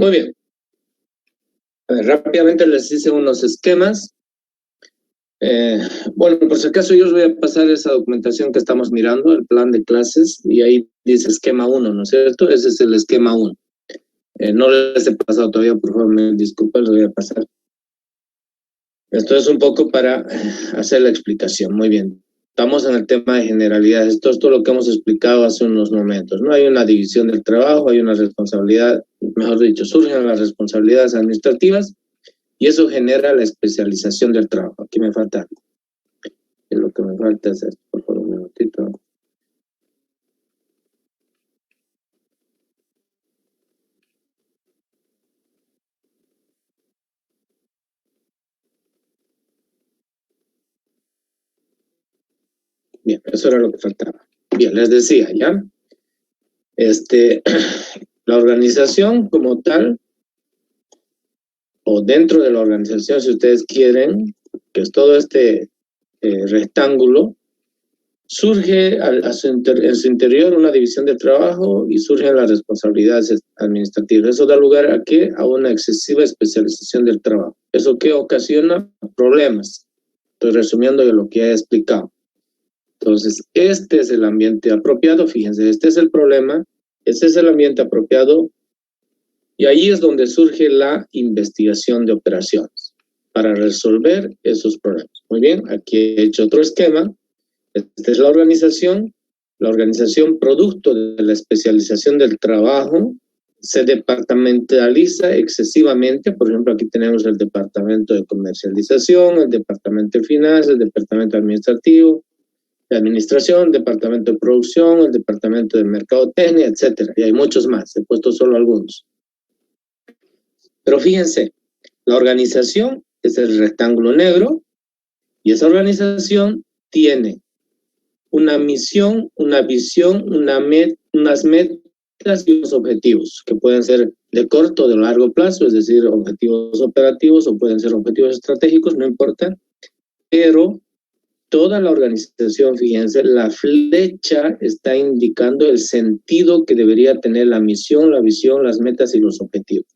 Muy bien. A ver, rápidamente les hice unos esquemas. Bueno, por si acaso yo os voy a pasar esa documentación que estamos mirando, el plan de clases, y ahí dice esquema 1, ¿no es cierto? Ese es el esquema 1. No les he pasado todavía, por favor, me disculpen, les voy a pasar. Esto es un poco para hacer la explicación. Muy bien. Estamos en el tema de generalidades. Esto es todo lo que hemos explicado hace unos momentos, ¿no? Hay una división del trabajo, hay una responsabilidad, mejor dicho, surgen las responsabilidades administrativas y eso genera la especialización del trabajo. Aquí me falta, lo que me falta es esto, por favor, un minutito. Bien, eso era lo que faltaba. Bien, les decía, ¿ya? La organización como tal, o dentro de la organización, si ustedes quieren, que es todo este rectángulo, surge en su interior una división de trabajo y surgen las responsabilidades administrativas. Eso da lugar a ¿qué? A una excesiva especialización del trabajo. ¿Eso qué ocasiona? Problemas. Estoy resumiendo de lo que he explicado. Entonces, este es el ambiente apropiado, fíjense, este es el problema, este es el ambiente apropiado, y ahí es donde surge la investigación de operaciones para resolver esos problemas. Muy bien, aquí he hecho otro esquema. Esta es la organización producto de la especialización del trabajo, se departamentaliza excesivamente. Por ejemplo, aquí tenemos el departamento de comercialización, el departamento de finanzas, el departamento administrativo, de administración, el departamento de producción, el departamento de mercadotecnia, etcétera. Y hay muchos más, he puesto solo algunos. Pero fíjense, la organización es el rectángulo negro y esa organización tiene una misión, una visión, unas metas y unos objetivos que pueden ser de corto o de largo plazo, es decir, objetivos operativos o pueden ser objetivos estratégicos, no importa, pero toda la organización, fíjense, la flecha está indicando el sentido que debería tener la misión, la visión, las metas y los objetivos.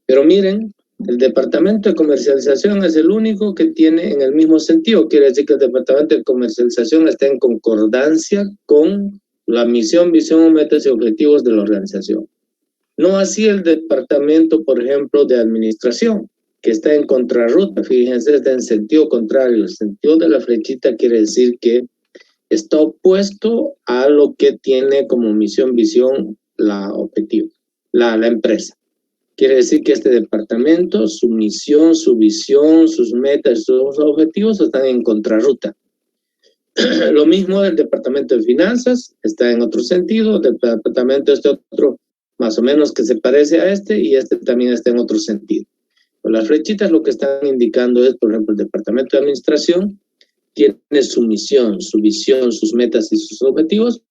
Pero miren, el departamento de comercialización es el único que tiene en el mismo sentido. Quiere decir que el departamento de comercialización está en concordancia con la misión, visión, metas y objetivos de la organización. No así el departamento, por ejemplo, de administración, que está en contrarruta. Fíjense, está en sentido contrario. El sentido de la flechita quiere decir que está opuesto a lo que tiene como misión, visión, la objetivo, la empresa. Quiere decir que este departamento, su misión, su visión, sus metas, sus objetivos están en contrarruta. Lo mismo del departamento de finanzas, está en otro sentido, del departamento otro más o menos que se parece a este y este también está en otro sentido. Pues las flechitas lo que están indicando es, por ejemplo, el departamento de administración tiene su misión, su visión, sus metas y sus objetivos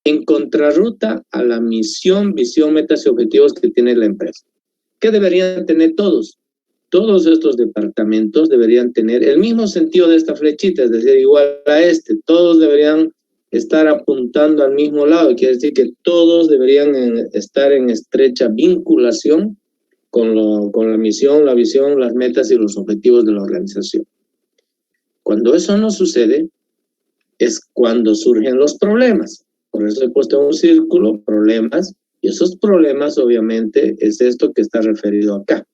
en contrarruta a la misión, visión, metas y objetivos que tiene la empresa. ¿Qué deberían tener todos? Todos estos departamentos deberían tener el mismo sentido de esta flechita, es decir, igual a este. Todos deberían estar apuntando al mismo lado. Quiere decir que todos deberían estar en estrecha vinculación con la misión, la visión, las metas y los objetivos de la organización. Cuando eso no sucede, es cuando surgen los problemas. Por eso he puesto en un círculo problemas, y esos problemas obviamente es esto que está referido acá.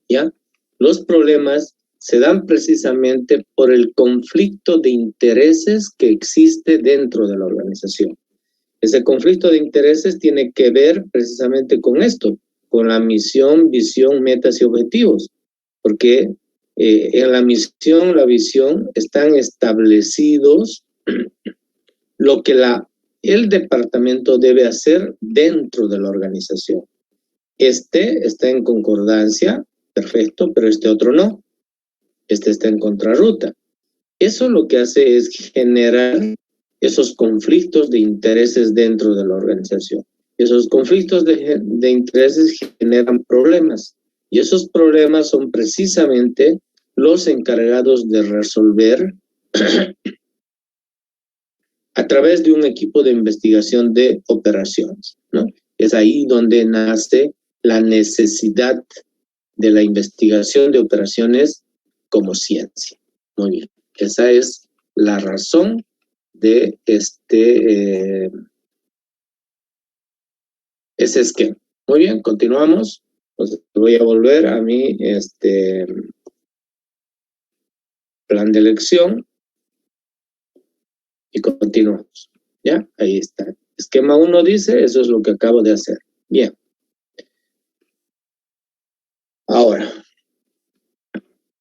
¿Ya? Los problemas se dan precisamente por el conflicto de intereses que existe dentro de la organización. Ese conflicto de intereses tiene que ver precisamente con esto, con la misión, visión, metas y objetivos, porque en la misión, la visión, están establecidos lo que el departamento debe hacer dentro de la organización. Este está en concordancia, perfecto, pero este otro no. Este está en contrarruta. Eso lo que hace es generar esos conflictos de intereses dentro de la organización. Esos conflictos de intereses generan problemas. Y esos problemas son precisamente los encargados de resolver a través de un equipo de investigación de operaciones, ¿no? Es ahí donde nace la necesidad de la investigación de operaciones como ciencia. Muy bien, esa es la razón de ese esquema. Muy bien, continuamos. Entonces, voy a volver a mi plan de elección y continuamos. ¿Ya? Ahí está. Esquema 1 dice, eso es lo que acabo de hacer. Bien. Ahora,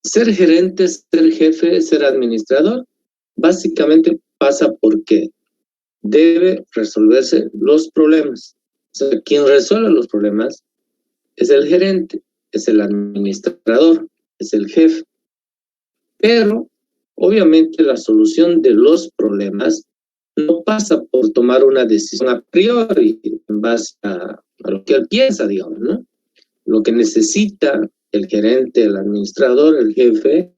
ser gerente, ser jefe, ser administrador, básicamente pasa porque debe resolverse los problemas. O sea, quien resuelve los problemas es el gerente, es el administrador, es el jefe. Pero, obviamente, la solución de los problemas no pasa por tomar una decisión a priori en base a lo que él piensa, digamos, ¿no? Lo que necesita el gerente, el administrador, el jefe,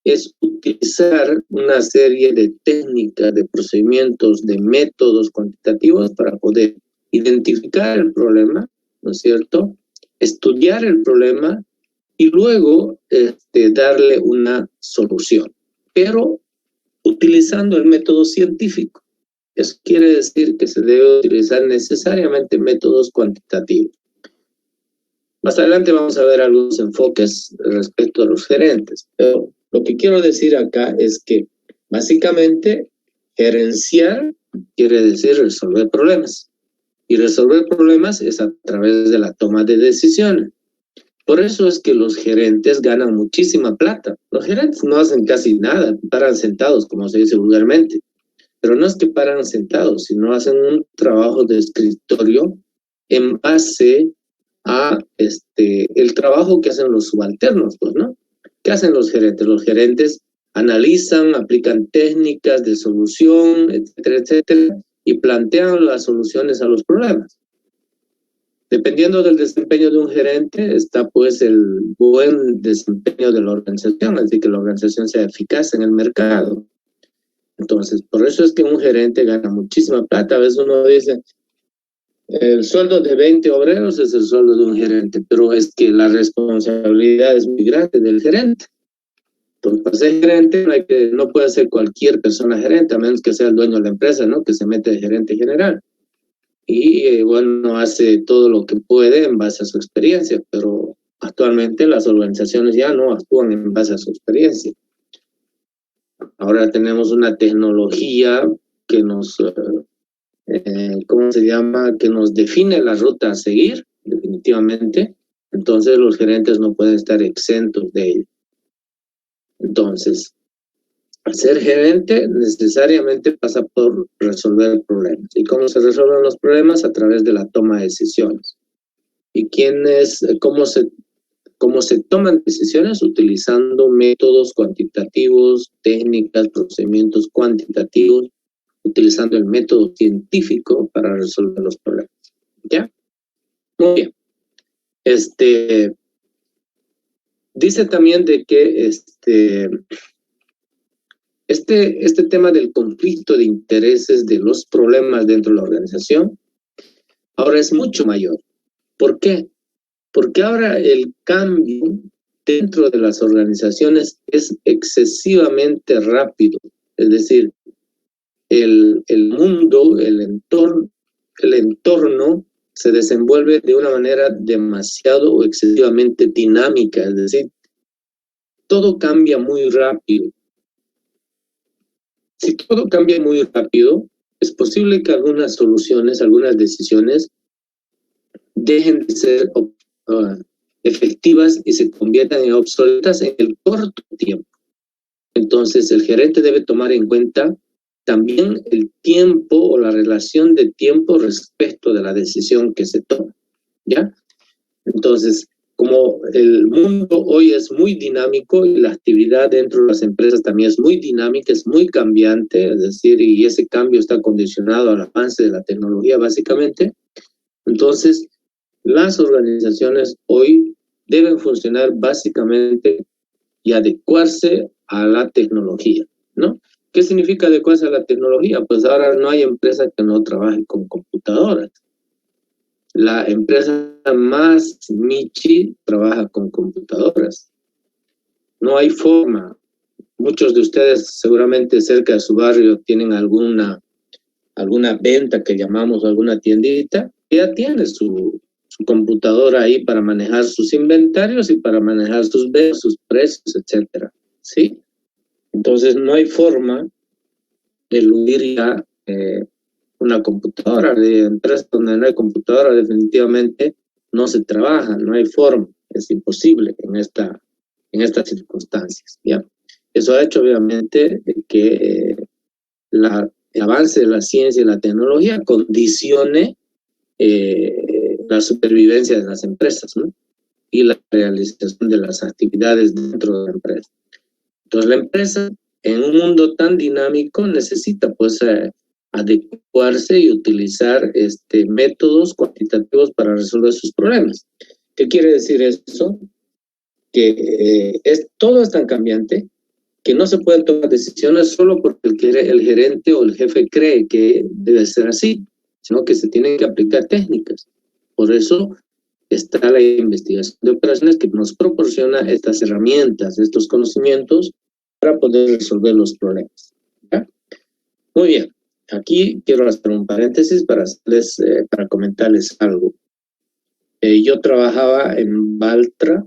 es utilizar una serie de técnicas, de procedimientos, de métodos cuantitativos para poder identificar el problema, ¿no es cierto? Estudiar el problema y luego darle una solución, pero utilizando el método científico. Eso quiere decir que se debe utilizar necesariamente métodos cuantitativos. Más adelante vamos a ver algunos enfoques respecto a los gerentes, pero lo que quiero decir acá es que básicamente gerenciar quiere decir resolver problemas. Y resolver problemas es a través de la toma de decisiones. Por eso es que los gerentes ganan muchísima plata. Los gerentes no hacen casi nada, paran sentados, como se dice vulgarmente. Pero no es que paran sentados, sino hacen un trabajo de escritorio en base a el trabajo que hacen los subalternos, pues, ¿no? ¿Qué hacen los gerentes? Los gerentes analizan, aplican técnicas de solución, etcétera, etcétera, y plantean las soluciones a los problemas. Dependiendo del desempeño de un gerente, está pues el buen desempeño de la organización, así que la organización sea eficaz en el mercado. Entonces, por eso es que un gerente gana muchísima plata. A veces uno dice, el sueldo de 20 obreros es el sueldo de un gerente, pero es que la responsabilidad es muy grande del gerente. Entonces, para ser gerente no puede ser cualquier persona gerente, a menos que sea el dueño de la empresa, ¿no? Que se mete de gerente general. Y bueno, hace todo lo que puede en base a su experiencia, pero actualmente las organizaciones ya no actúan en base a su experiencia. Ahora tenemos una tecnología que nos, ¿cómo se llama? Que nos define la ruta a seguir, definitivamente. Entonces los gerentes no pueden estar exentos de ello. Entonces, ser gerente necesariamente pasa por resolver problemas. ¿Y cómo se resuelven los problemas? A través de la toma de decisiones. ¿Y cómo se toman decisiones? Utilizando métodos cuantitativos, técnicas, procedimientos cuantitativos, utilizando el método científico para resolver los problemas. ¿Ya? Muy bien. Dice también de que este tema del conflicto de intereses, de los problemas dentro de la organización, ahora es mucho mayor. ¿Por qué? Porque ahora el cambio dentro de las organizaciones es excesivamente rápido. Es decir, el mundo, el entorno se desenvuelve de una manera demasiado o excesivamente dinámica. Es decir, todo cambia muy rápido. Si todo cambia muy rápido, es posible que algunas soluciones, algunas decisiones dejen de ser efectivas y se conviertan en obsoletas en el corto tiempo. Entonces, el gerente debe tomar en cuenta también el tiempo o la relación de tiempo respecto de la decisión que se toma, ¿ya? Entonces, como el mundo hoy es muy dinámico y la actividad dentro de las empresas también es muy dinámica, es muy cambiante, es decir, y ese cambio está condicionado al avance de la tecnología básicamente, entonces las organizaciones hoy deben funcionar básicamente y adecuarse a la tecnología, ¿no? ¿Qué significa adecuarse a la tecnología? Pues ahora no hay empresa que no trabaje con computadoras. La empresa más niche trabaja con computadoras. No hay forma. Muchos de ustedes seguramente cerca de su barrio tienen alguna venta que llamamos, alguna tiendita, ya tiene su computadora ahí para manejar sus inventarios y para manejar sus ventas, sus precios, etcétera, ¿sí? Entonces no hay forma de eludir ya una computadora. De empresas donde no hay computadora definitivamente no se trabaja, no hay forma, es imposible en estas circunstancias, ¿ya? Eso ha hecho obviamente que el avance de la ciencia y la tecnología condicione la supervivencia de las empresas, ¿no? Y la realización de las actividades dentro de la empresa. Entonces la empresa en un mundo tan dinámico necesita pues adecuarse y utilizar métodos cuantitativos para resolver sus problemas. ¿Qué quiere decir eso? Que todo es tan cambiante que no se pueden tomar decisiones solo porque el gerente o el jefe cree que debe ser así, sino que se tienen que aplicar técnicas. Por eso está la investigación de operaciones que nos proporciona estas herramientas, estos conocimientos para poder resolver los problemas. ¿Ya? Muy bien, aquí quiero hacer un paréntesis para comentarles algo. Yo trabajaba en Valtra.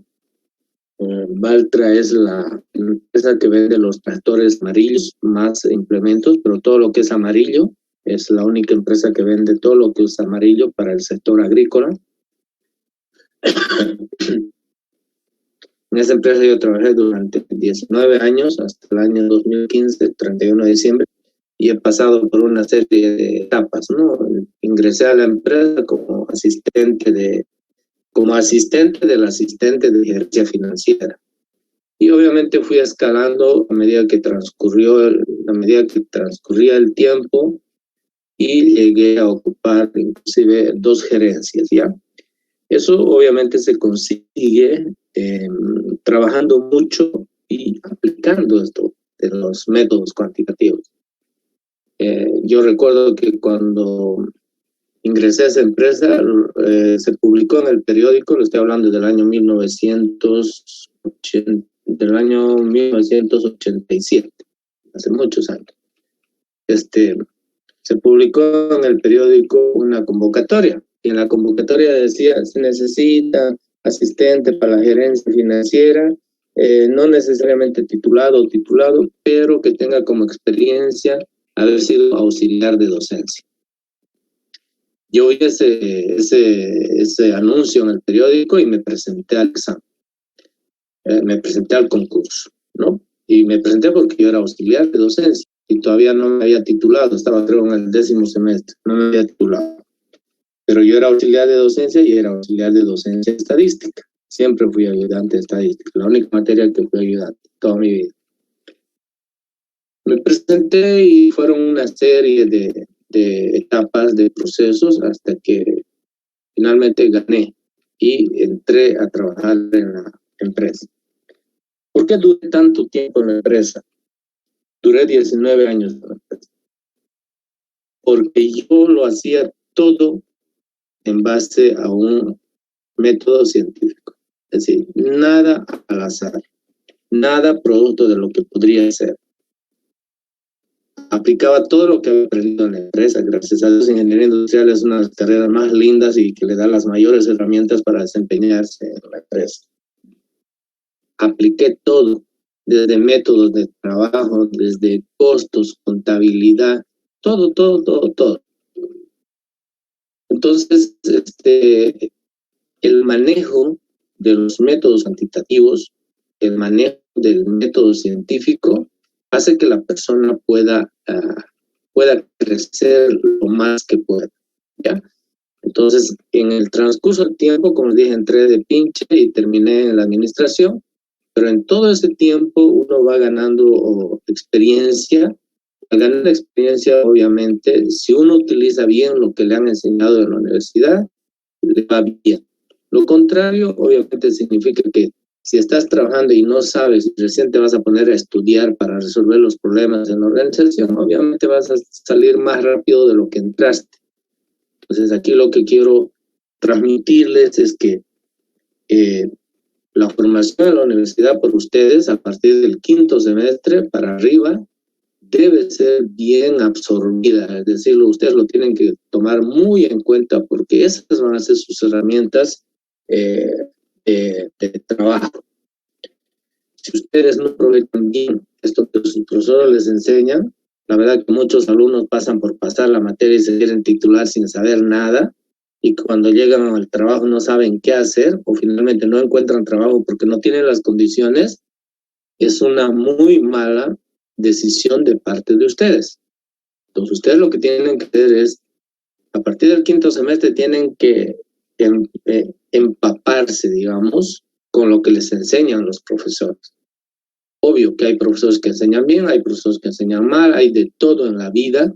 Valtra es la empresa que vende los tractores amarillos, más implementos, pero todo lo que es amarillo es la única empresa que vende todo lo que es amarillo para el sector agrícola. En esa empresa yo trabajé durante 19 años, hasta el año 2015, 31 de diciembre, y he pasado por una serie de etapas, ¿no? Ingresé a la empresa como asistente del asistente de gerencia financiera. Y obviamente fui escalando a medida que transcurría el tiempo y llegué a ocupar inclusive 2 gerencias, ¿ya? Eso obviamente se consigue trabajando mucho y aplicando esto de los métodos cuantitativos. Yo recuerdo que cuando ingresé a esa empresa, se publicó en el periódico, lo estoy hablando del año 1987, hace muchos años. Se publicó en el periódico una convocatoria, y en la convocatoria decía, se necesita asistente para la gerencia financiera, no necesariamente titulado, pero que tenga como experiencia haber sido auxiliar de docencia. Yo vi ese anuncio en el periódico y me presenté al examen. Me presenté al concurso, ¿no? Y me presenté porque yo era auxiliar de docencia y todavía no me había titulado, estaba creo en el 10º semestre, no me había titulado. Pero yo era auxiliar de docencia y era auxiliar de docencia estadística. Siempre fui ayudante de estadística, la única materia que fui ayudante toda mi vida. Me presenté y fueron una serie de etapas, de procesos, hasta que finalmente gané y entré a trabajar en la empresa. ¿Por qué duré tanto tiempo en la empresa? Duré 19 años en la empresa. Porque yo lo hacía todo en base a un método científico. Es decir, nada al azar, nada producto de lo que podría ser. Aplicaba todo lo que había aprendido en la empresa. Gracias a Dios, ingeniería industrial es una de las carreras más lindas y que le da las mayores herramientas para desempeñarse en la empresa. Apliqué todo, desde métodos de trabajo, desde costos, contabilidad, todo. Entonces, el manejo de los métodos cuantitativos, el manejo del método científico, hace que la persona pueda crecer lo más que pueda, ¿ya? Entonces, en el transcurso del tiempo, como dije, entré de pinche y terminé en la administración, pero en todo ese tiempo uno va ganando experiencia. Al ganar experiencia, obviamente, si uno utiliza bien lo que le han enseñado en la universidad, le va bien. Lo contrario, obviamente, significa que si estás trabajando y no sabes, recién te vas a poner a estudiar para resolver los problemas en la organización, obviamente vas a salir más rápido de lo que entraste. Entonces, aquí lo que quiero transmitirles es que la formación en la universidad por ustedes a partir del 5º semestre para arriba debe ser bien absorbida, es decir, ustedes lo tienen que tomar muy en cuenta porque esas van a ser sus herramientas de trabajo. Si ustedes no aprovechan bien esto que sus profesores les enseñan, la verdad que muchos alumnos pasan por pasar la materia y se quieren titular sin saber nada, y cuando llegan al trabajo no saben qué hacer, o finalmente no encuentran trabajo porque no tienen las condiciones. Es una muy mala decisión de parte de ustedes. Entonces ustedes lo que tienen que hacer es, a partir del 5º semestre tienen que empaparse, digamos, con lo que les enseñan los profesores. Obvio que hay profesores que enseñan bien, hay profesores que enseñan mal, hay de todo en la vida,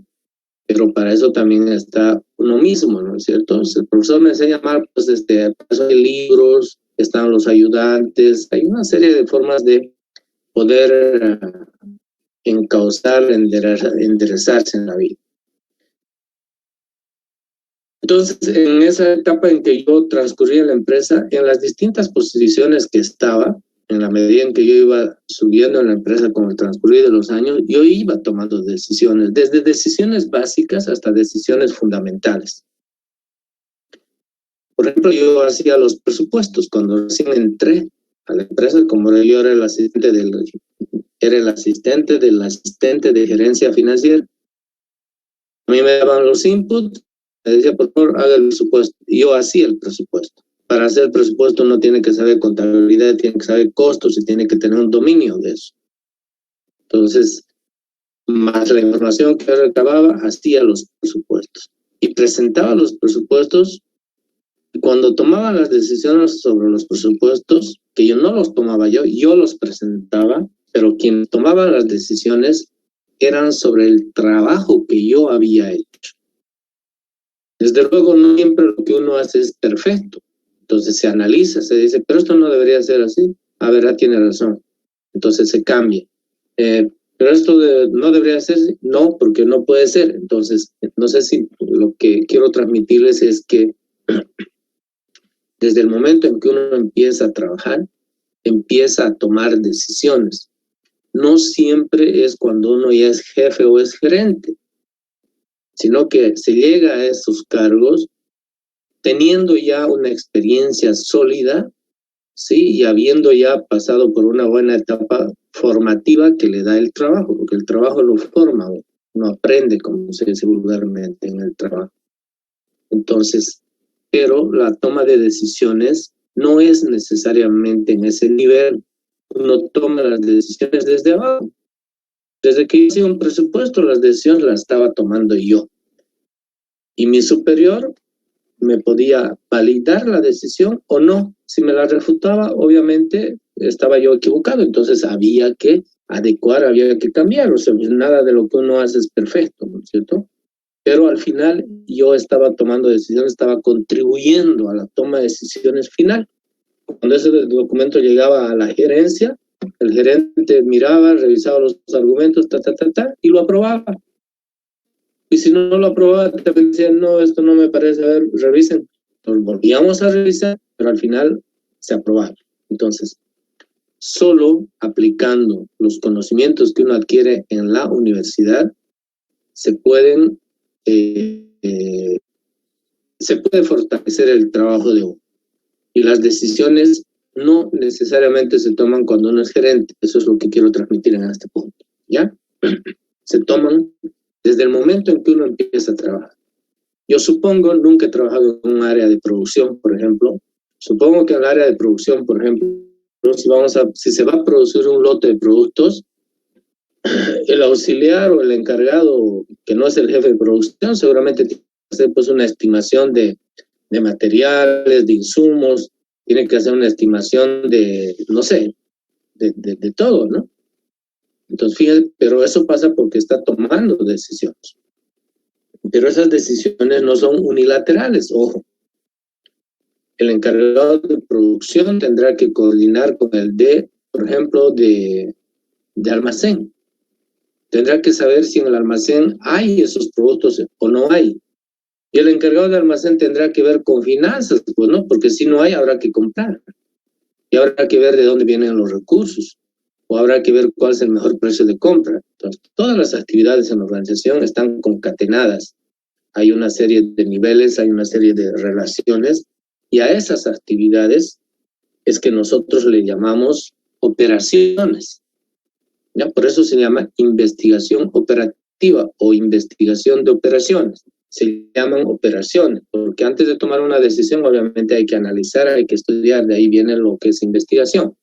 pero para eso también está uno mismo, ¿no es cierto? Si el profesor me enseña mal, pues hay libros, están los ayudantes, hay una serie de formas de poder encauzar, enderezarse en la vida. Entonces, en esa etapa en que yo transcurrí en la empresa, en las distintas posiciones que estaba, en la medida en que yo iba subiendo en la empresa con el transcurrir de los años, yo iba tomando decisiones, desde decisiones básicas hasta decisiones fundamentales. Por ejemplo, yo hacía los presupuestos cuando recién entré a la empresa, como yo era el asistente del asistente de gerencia financiera. A mí me daban los inputs, me decía, por favor, haga el presupuesto. Y yo hacía el presupuesto. Para hacer el presupuesto uno tiene que saber contabilidad, tiene que saber costos y tiene que tener un dominio de eso. Entonces, más la información que recababa, hacía los presupuestos. Y presentaba los presupuestos. Y cuando tomaba las decisiones sobre los presupuestos, que yo no los tomaba yo los presentaba, pero quien tomaba las decisiones eran sobre el trabajo que yo había hecho. Desde luego, no siempre lo que uno hace es perfecto. Entonces se analiza, se dice, pero esto no debería ser así. A ver, tiene razón. Entonces se cambia. Pero esto no debería ser así. No, porque no puede ser. Entonces, no sé si lo que quiero transmitirles es que desde el momento en que uno empieza a trabajar, empieza a tomar decisiones. No siempre es cuando uno ya es jefe o es gerente, sino que se llega a esos cargos teniendo ya una experiencia sólida, ¿sí? Y habiendo ya pasado por una buena etapa formativa que le da el trabajo, porque el trabajo lo forma, uno aprende, como se dice vulgarmente, en el trabajo. Entonces, pero la toma de decisiones no es necesariamente en ese nivel. Uno toma las decisiones desde abajo. Desde que hice un presupuesto, las decisiones las estaba tomando yo. Y mi superior me podía validar la decisión o no. Si me la refutaba, obviamente estaba yo equivocado. Entonces había que adecuar, había que cambiar. O sea, pues nada de lo que uno hace es perfecto, ¿no es cierto? Pero al final yo estaba tomando decisiones, estaba contribuyendo a la toma de decisiones final. Cuando ese documento llegaba a la gerencia, el gerente miraba, revisaba los argumentos, y lo aprobaba. Y si no lo aprobaba, te decían, no, esto no me parece, a ver, revisen. Entonces volvíamos a revisar, pero al final se aprobaba. Entonces, solo aplicando los conocimientos que uno adquiere en la universidad, se puede fortalecer el trabajo de uno. Y las decisiones no necesariamente se toman cuando uno es gerente. Eso es lo que quiero transmitir en este punto, ¿ya? Se toman desde el momento en que uno empieza a trabajar. Yo supongo, nunca he trabajado en un área de producción, por ejemplo. Supongo que en el área de producción, por ejemplo, si se va a producir un lote de productos, el auxiliar o el encargado, que no es el jefe de producción, seguramente tiene que hacer pues una estimación de materiales, de insumos, tiene que hacer una estimación de, no sé, de todo, ¿no? Entonces, fíjense, pero eso pasa porque está tomando decisiones. Pero esas decisiones no son unilaterales, ojo. El encargado de producción tendrá que coordinar con el por ejemplo, de almacén. Tendrá que saber si en el almacén hay esos productos o no hay. Y el encargado de almacén tendrá que ver con finanzas, pues no, porque si no hay, habrá que comprar. Y habrá que ver de dónde vienen los recursos. O habrá que ver cuál es el mejor precio de compra. Entonces, todas las actividades en la organización están concatenadas. Hay una serie de niveles, hay una serie de relaciones, y a esas actividades es que nosotros le llamamos operaciones. ¿Ya? Por eso se llama investigación operativa o investigación de operaciones. Se llaman operaciones, porque antes de tomar una decisión, obviamente hay que analizar, hay que estudiar, de ahí viene lo que es investigación.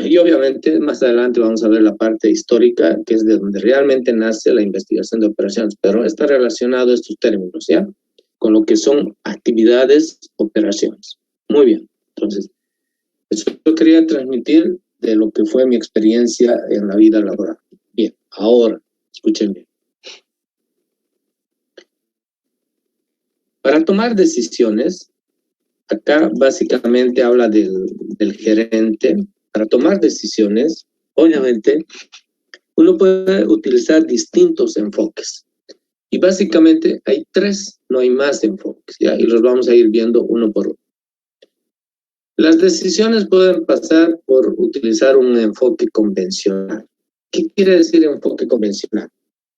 Y obviamente más adelante vamos a ver la parte histórica, que es de donde realmente nace la investigación de operaciones, pero está relacionado estos términos, ¿ya? Con lo que son actividades, operaciones. Muy bien, entonces, eso yo quería transmitir de lo que fue mi experiencia en la vida laboral. Bien, ahora, escuchen bien. Para tomar decisiones, acá básicamente habla del gerente. Para tomar decisiones, obviamente, uno puede utilizar distintos enfoques. Y básicamente hay tres, no hay más enfoques, ¿ya? Y los vamos a ir viendo uno por uno. Las decisiones pueden pasar por utilizar un enfoque convencional. ¿Qué quiere decir enfoque convencional?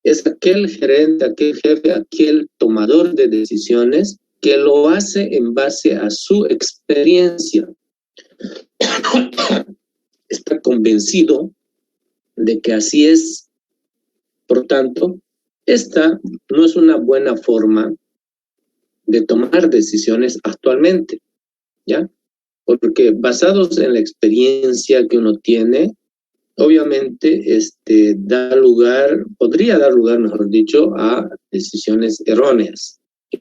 Es aquel gerente, aquel jefe, aquel tomador de decisiones que lo hace en base a su experiencia. Está convencido de que así es. Por tanto, esta no es una buena forma de tomar decisiones actualmente, ¿ya? Porque basados en la experiencia que uno tiene, obviamente podría dar lugar, mejor dicho, a decisiones erróneas.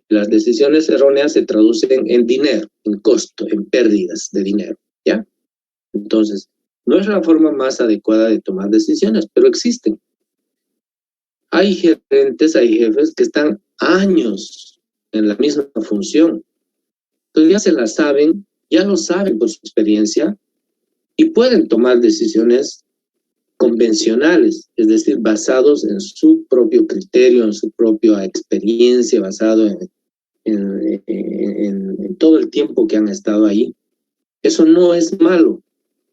Las decisiones erróneas se traducen en dinero, en costo, en pérdidas de dinero, ¿ya? Entonces, no es la forma más adecuada de tomar decisiones, pero existen. Hay gerentes, hay jefes que están años en la misma función. Entonces ya se la saben, ya lo saben por su experiencia y pueden tomar decisiones convencionales, es decir, basados en su propio criterio, en su propia experiencia, basado en todo el tiempo que han estado ahí. Eso no es malo,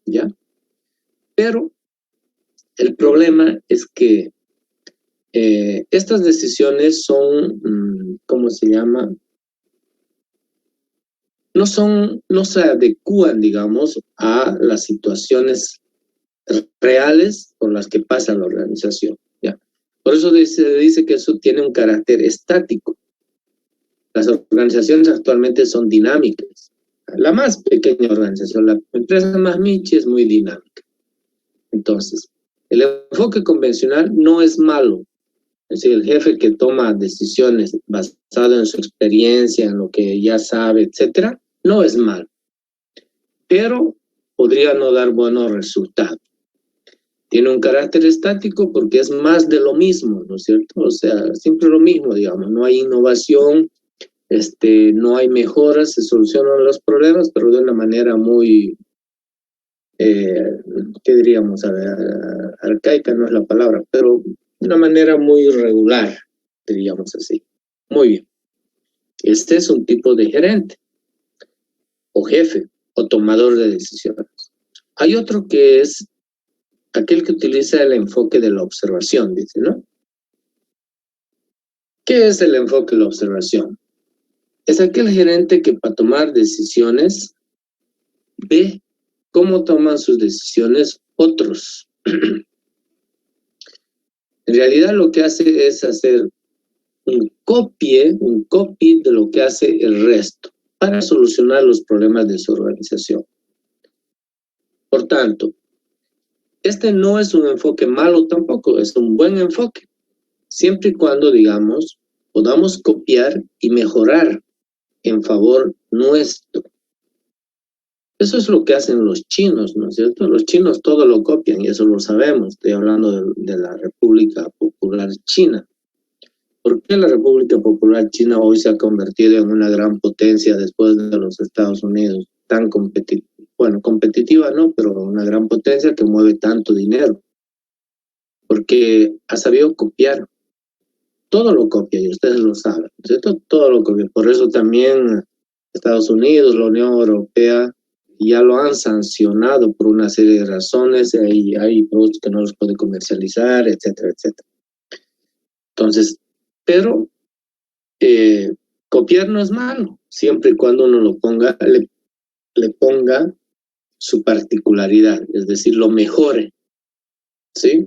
¿ya? Pero el problema es que estas decisiones son, ¿cómo se llama? No se adecúan, digamos, a las situaciones reales por las que pasa la organización, ¿ya? Por eso se dice que eso tiene un carácter estático. Las organizaciones actualmente son dinámicas. La más pequeña organización, la empresa más niche, es muy dinámica. Entonces, el enfoque convencional no es malo. Es decir, el jefe que toma decisiones basado en su experiencia, en lo que ya sabe, etcétera, no es malo. Pero podría no dar buenos resultados. Tiene un carácter estático porque es más de lo mismo, ¿no es cierto? O sea, siempre lo mismo, digamos. No hay innovación, no hay mejoras, se solucionan los problemas, pero de una manera muy, ¿qué diríamos? A ver, arcaica no es la palabra, pero de una manera muy irregular, diríamos así. Muy bien. Este es un tipo de gerente, o jefe, o tomador de decisiones. Hay otro que es aquel que utiliza el enfoque de la observación, dice, ¿no? ¿Qué es el enfoque de la observación? Es aquel gerente que para tomar decisiones ve cómo toman sus decisiones otros. En realidad lo que hace es hacer un copy de lo que hace el resto para solucionar los problemas de su organización. Por tanto, este no es un enfoque malo tampoco, es un buen enfoque, siempre y cuando, digamos, podamos copiar y mejorar en favor nuestro. Eso es lo que hacen los chinos, ¿no es cierto? Los chinos todo lo copian y eso lo sabemos. Estoy hablando de la República Popular China. ¿Por qué la República Popular China hoy se ha convertido en una gran potencia después de los Estados Unidos? Tan competitiva, bueno, competitiva no, pero una gran potencia que mueve tanto dinero. Porque ha sabido copiar. todo lo copia y ustedes lo saben, ¿cierto? Todo lo copia. Por eso también Estados Unidos, la Unión Europea, ya lo han sancionado por una serie de razones. Hay productos que no los puede comercializar, etcétera, etcétera. Entonces, pero copiar no es malo, siempre y cuando uno lo ponga, le ponga su particularidad, es decir, lo mejore, ¿sí?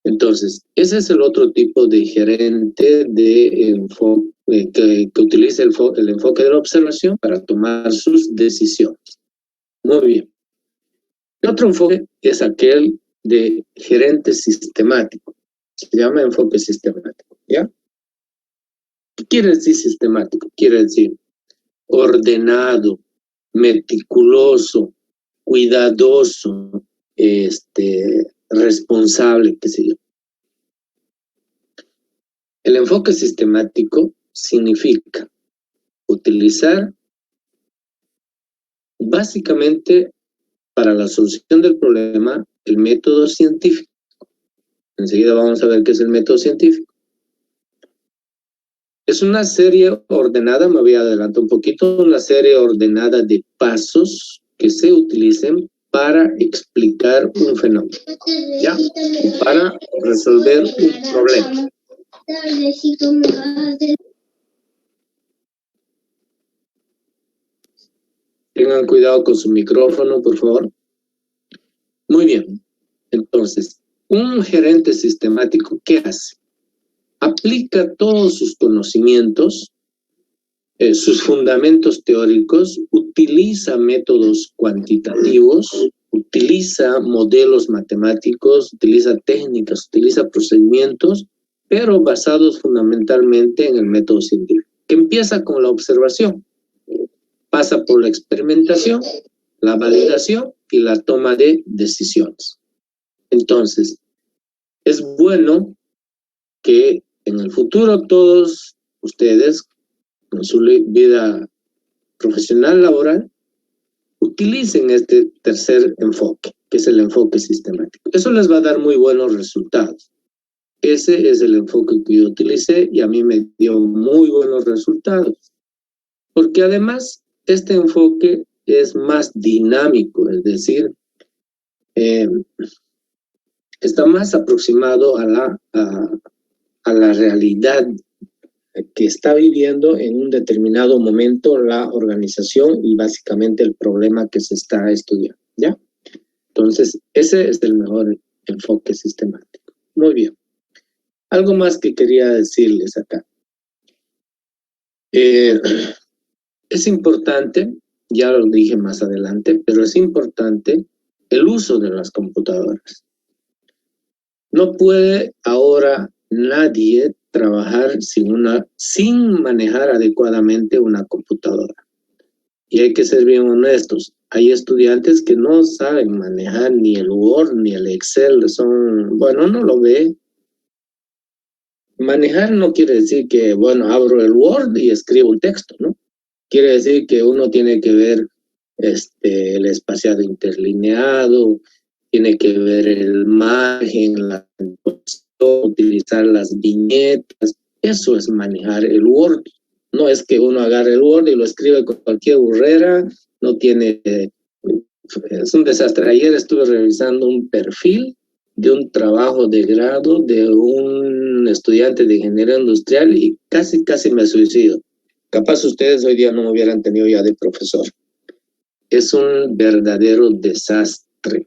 Entonces, ese es el otro tipo de gerente de enfoque que utiliza el enfoque de la observación para tomar sus decisiones. Muy bien. El otro enfoque es aquel de gerente sistemático. Se llama enfoque sistemático, ¿ya? ¿Qué quiere decir sistemático? Quiere decir ordenado, meticuloso, cuidadoso, responsable, qué sé yo. El enfoque sistemático significa utilizar básicamente para la solución del problema el método científico. Enseguida vamos a ver qué es el método científico. Es una serie ordenada, me voy a adelantar un poquito, una serie ordenada de pasos que se utilicen para explicar un fenómeno, ¿ya? Para resolver un problema. Tengan cuidado con su micrófono, por favor. Muy bien. Entonces, un gerente sistemático, ¿qué hace? Aplica todos sus conocimientos, sus fundamentos teóricos, utiliza métodos cuantitativos, utiliza modelos matemáticos, utiliza técnicas, utiliza procedimientos, pero basados fundamentalmente en el método científico, que empieza con la observación, pasa por la experimentación, la validación y la toma de decisiones. Entonces, es bueno que en el futuro todos ustedes, en su vida profesional, laboral, utilicen este tercer enfoque, que es el enfoque sistemático. Eso les va a dar muy buenos resultados. Ese es el enfoque que yo utilicé y a mí me dio muy buenos resultados. Porque además, este enfoque es más dinámico, es decir, está más aproximado a la realidad que está viviendo en un determinado momento la organización y básicamente el problema que se está estudiando, ¿ya? Entonces, ese es el mejor enfoque sistemático. Muy bien. Algo más que quería decirles acá. Es importante, ya lo dije más adelante, pero es importante el uso de las computadoras. No puede ahora nadie trabajar sin manejar adecuadamente una computadora. Y hay que ser bien honestos. Hay estudiantes que no saben manejar ni el Word ni el Excel. Bueno, uno lo ve. Manejar no quiere decir que, bueno, abro el Word y escribo un texto, ¿no? Quiere decir que uno tiene que ver el espaciado interlineado, tiene que ver el margen, la utilizar las viñetas. Eso es manejar el Word. No es que uno agarre el Word y lo escribe con cualquier burrera, no tiene... es un desastre. Ayer estuve revisando un perfil de un trabajo de grado de un estudiante de ingeniería industrial y casi me suicido. Capaz ustedes hoy día no me hubieran tenido ya de profesor. Es un verdadero desastre.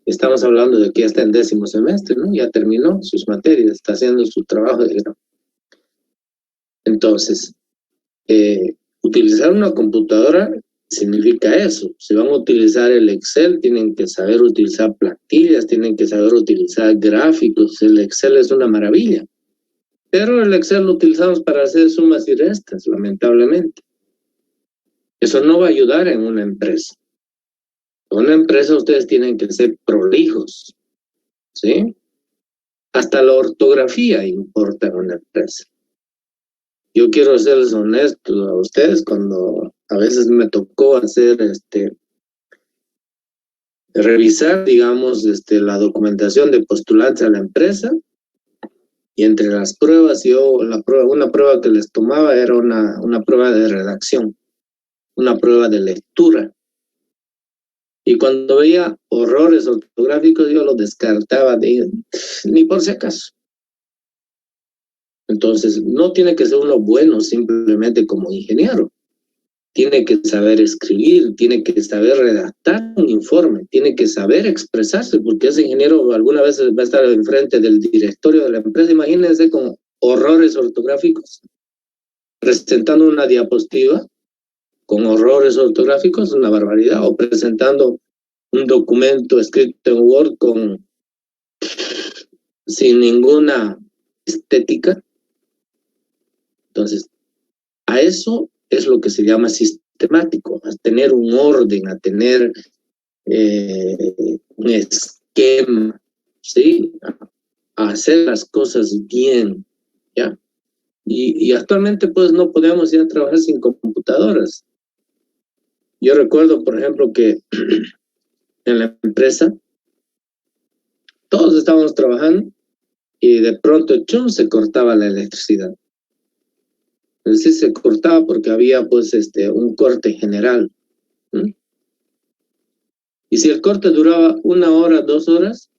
Estamos hablando de que ya está en 10º semestre, ¿no? Ya terminó sus materias, está haciendo su trabajo de grado. Entonces, utilizar una computadora significa eso. Si van a utilizar el Excel, tienen que saber utilizar plantillas, tienen que saber utilizar gráficos. El Excel es una maravilla. Pero el Excel lo utilizamos para hacer sumas y restas, lamentablemente. Eso no va a ayudar en una empresa. En una empresa ustedes tienen que ser prolijos, ¿sí? Hasta la ortografía importa en una empresa. Yo quiero serles honesto a ustedes cuando a veces me tocó hacer revisar, digamos, la documentación de postulantes a la empresa. Y entre las pruebas, una prueba que les tomaba era una prueba de redacción, una prueba de lectura. Y cuando veía horrores ortográficos, yo los descartaba, ni por si acaso. Entonces, no tiene que ser uno bueno simplemente como ingeniero. Tiene que saber escribir, tiene que saber redactar un informe, tiene que saber expresarse, porque ese ingeniero alguna vez va a estar enfrente del directorio de la empresa. Imagínense con horrores ortográficos, presentando una diapositiva con horrores ortográficos, una barbaridad, o presentando un documento escrito en Word sin ninguna estética. Entonces, a eso es lo que se llama sistemático, a tener un orden, a tener un esquema, ¿sí? A hacer las cosas bien, ¿ya? Y actualmente, pues, no podemos ya trabajar sin computadoras. Yo recuerdo, por ejemplo, que en la empresa todos estábamos trabajando y de pronto, ¡chum!, se cortaba la electricidad. Es decir, se cortaba porque había, pues, un corte general. Y si el corte duraba 1 hora, 2 horas,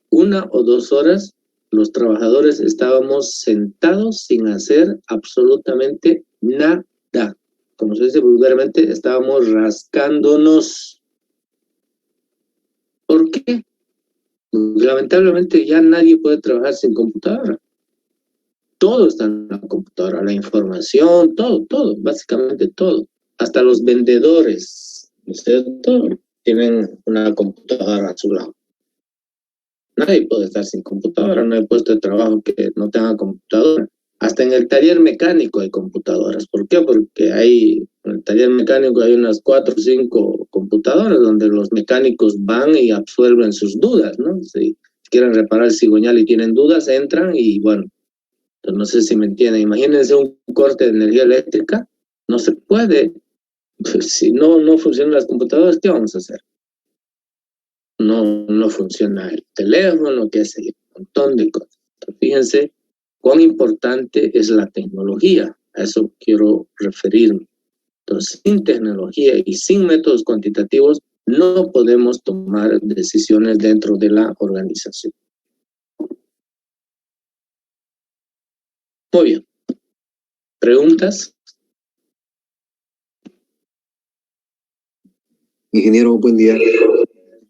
1 o 2 horas, los trabajadores estábamos sentados sin hacer absolutamente nada. Como se dice vulgarmente, estábamos rascándonos. ¿Por qué? Lamentablemente ya nadie puede trabajar sin computadora. Todo está en la computadora, la información, todo, básicamente todo. Hasta los vendedores, ¿no es cierto?, tienen una computadora a su lado. Nadie puede estar sin computadora, no hay puesto de trabajo que no tenga computadora. Hasta en el taller mecánico hay computadoras. ¿Por qué? Porque en el taller mecánico hay unas 4 o 5 computadoras donde los mecánicos van y absuelven sus dudas, ¿no? Si quieren reparar el cigüeñal y tienen dudas, entran y bueno, entonces no sé si me entienden. Imagínense un corte de energía eléctrica, no se puede. Pues, si no funcionan las computadoras, ¿qué vamos a hacer? No funciona el teléfono, qué sé yo, un montón de cosas. Entonces, fíjense cuán importante es la tecnología. A eso quiero referirme. Entonces, sin tecnología y sin métodos cuantitativos, no podemos tomar decisiones dentro de la organización. Muy bien. ¿Preguntas? Ingeniero, buen día.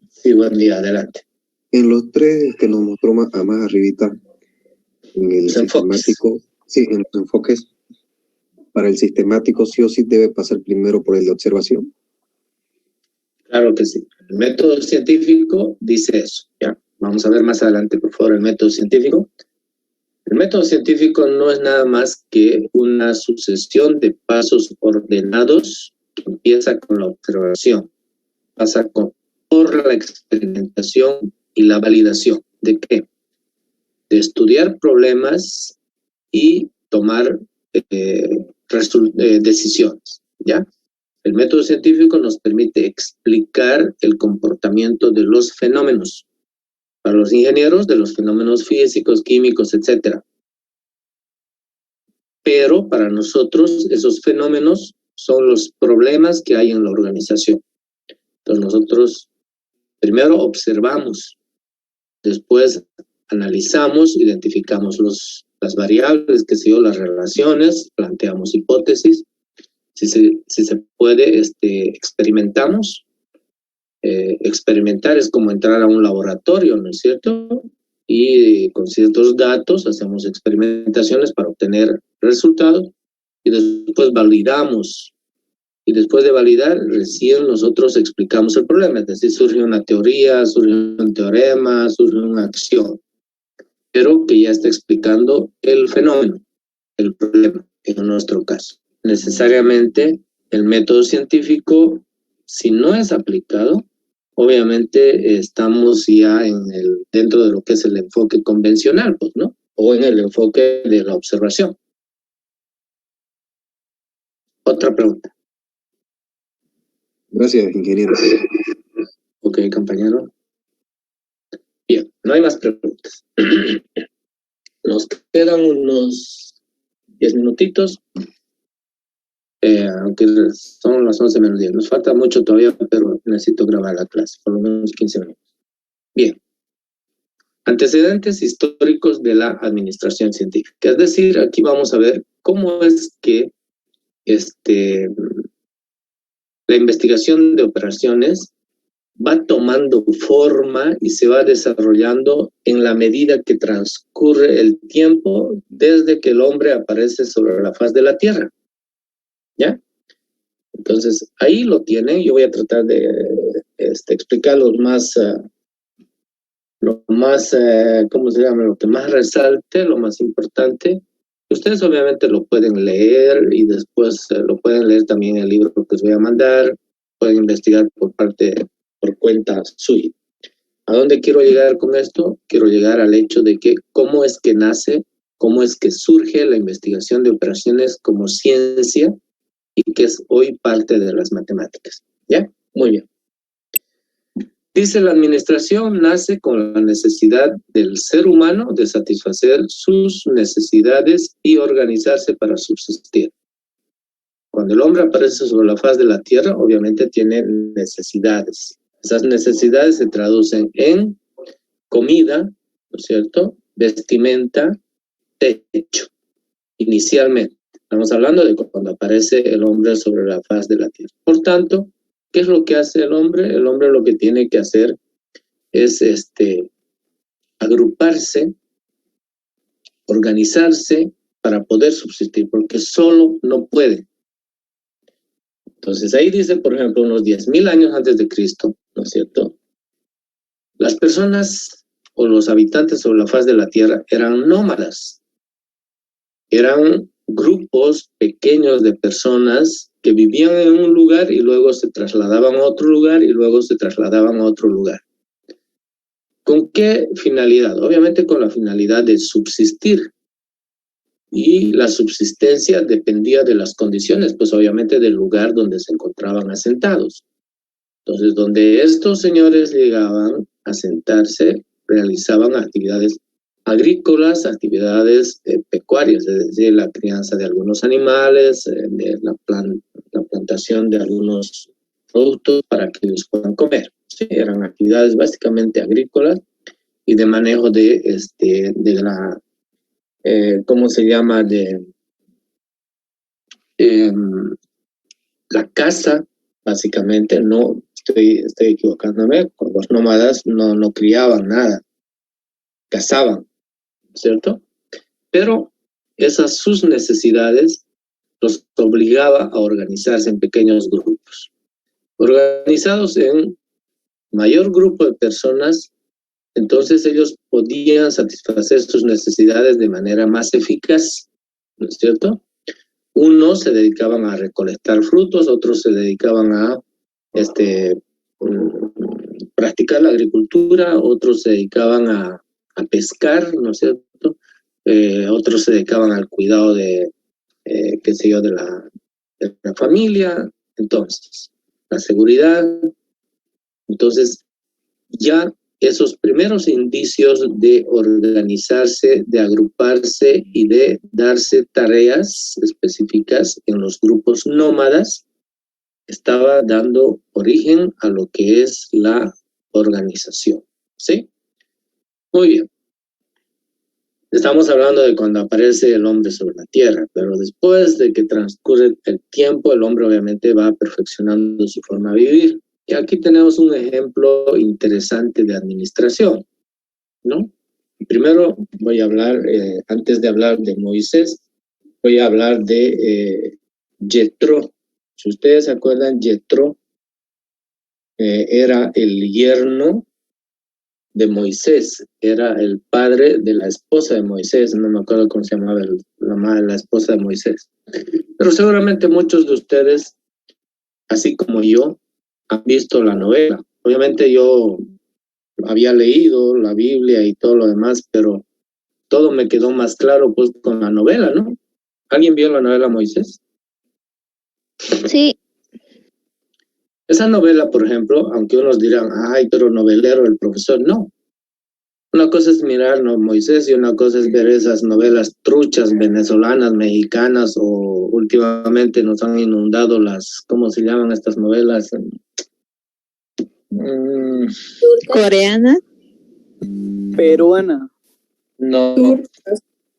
Sí, buen día, adelante. En los 3 que nos mostró más arribita, en el sistemático, sí, en los enfoques, para el sistemático sí o sí debe pasar primero por el de observación. Claro que sí. El método científico dice eso, ¿ya? Vamos a ver más adelante, por favor, el método científico. El método científico no es nada más que una sucesión de pasos ordenados que empieza con la observación, pasa por la experimentación y la validación. ¿De qué? De estudiar problemas y tomar decisiones, ¿ya? El método científico nos permite explicar el comportamiento de los fenómenos. Para los ingenieros, de los fenómenos físicos, químicos, etc. Pero para nosotros, esos fenómenos son los problemas que hay en la organización. Entonces nosotros primero observamos, después analizamos, identificamos las variables, qué sé yo, las relaciones, planteamos hipótesis. Si se puede, experimentamos. Experimentar es como entrar a un laboratorio, ¿no es cierto? Y con ciertos datos hacemos experimentaciones para obtener resultados y después validamos. Y después de validar, recién nosotros explicamos el problema. Es decir, surge una teoría, surge un teorema, surge una acción, pero que ya está explicando el fenómeno, el problema, en nuestro caso. Necesariamente el método científico, si no es aplicado, obviamente estamos ya dentro de lo que es el enfoque convencional, pues, ¿no? O en el enfoque de la observación. Otra pregunta. Gracias, ingeniero. Ok, compañero. Bien, no hay más preguntas. Nos quedan unos 10 minutitos, aunque son las 11 menos 10. Nos falta mucho todavía, pero necesito grabar la clase, por lo menos 15 minutos. Bien. Antecedentes históricos de la administración científica. Es decir, aquí vamos a ver cómo es que la investigación de operaciones va tomando forma y se va desarrollando en la medida que transcurre el tiempo desde que el hombre aparece sobre la faz de la Tierra. ¿Ya? Entonces, ahí lo tienen. Yo voy a tratar de explicar lo más, ¿cómo se llama? Lo que más resalte, lo más importante. Ustedes obviamente lo pueden leer y después lo pueden leer también en el libro que les voy a mandar. Pueden investigar por cuenta suya. ¿A dónde quiero llegar con esto? Quiero llegar al hecho de que cómo es que nace, cómo es que surge la investigación de operaciones como ciencia y que es hoy parte de las matemáticas. ¿Ya? Muy bien. Dice, la administración nace con la necesidad del ser humano de satisfacer sus necesidades y organizarse para subsistir. Cuando el hombre aparece sobre la faz de la Tierra, obviamente tiene necesidades. Esas necesidades se traducen en comida, ¿no es cierto?, vestimenta, techo. Inicialmente, estamos hablando de cuando aparece el hombre sobre la faz de la Tierra. Por tanto, ¿qué es lo que hace el hombre? El hombre lo que tiene que hacer es agruparse, organizarse para poder subsistir, porque solo no puede. Entonces ahí dice, por ejemplo, unos 10.000 años antes de Cristo, ¿no es cierto? Las personas o los habitantes sobre la faz de la Tierra eran nómadas. Eran grupos pequeños de personas que vivían en un lugar y luego se trasladaban a otro lugar y luego se trasladaban a otro lugar. ¿Con qué finalidad? Obviamente con la finalidad de subsistir. Y la subsistencia dependía de las condiciones, pues obviamente del lugar donde se encontraban asentados. Entonces, donde estos señores llegaban a asentarse, realizaban actividades agrícolas, actividades pecuarias, es decir, la crianza de algunos animales, la plantación de algunos productos para que ellos puedan comer. ¿Sí? Eran actividades básicamente agrícolas y de manejo de la ¿cómo se llama? La caza, básicamente. No estoy equivocándome, con los nómadas no criaban nada, cazaban, ¿cierto? Pero esas sus necesidades los obligaba a organizarse en pequeños grupos. Organizados en mayor grupo de personas, entonces ellos podían satisfacer sus necesidades de manera más eficaz, ¿no es cierto? Unos se dedicaban a recolectar frutos, otros se dedicaban a practicar la agricultura, otros se dedicaban a pescar, ¿no es cierto? Otros se dedicaban al cuidado de la familia, entonces, la seguridad. Entonces, ya esos primeros indicios de organizarse, de agruparse y de darse tareas específicas en los grupos nómadas, estaba dando origen a lo que es la organización. ¿Sí? Muy bien. Estamos hablando de cuando aparece el hombre sobre la tierra, pero después de que transcurre el tiempo, el hombre obviamente va perfeccionando su forma de vivir. Y aquí tenemos un ejemplo interesante de administración, ¿no? Primero voy a hablar, antes de hablar de Moisés, voy a hablar de Yetro. Si ustedes se acuerdan, Yetro era el yerno de Moisés, era el padre de la esposa de Moisés, no me acuerdo cómo se llamaba la esposa de Moisés. Pero seguramente muchos de ustedes, así como yo, han visto la novela. Obviamente yo había leído la Biblia y todo lo demás, pero todo me quedó más claro pues con la novela, ¿no? ¿Alguien vio la novela Moisés? Sí. Esa novela, por ejemplo, aunque unos dirán, ay, pero novelero el profesor, no. Una cosa es mirar, ¿no?, Moisés, y una cosa es ver esas novelas truchas venezolanas, mexicanas, o últimamente nos han inundado las, ¿cómo se llaman estas novelas? Coreana. Peruana. No.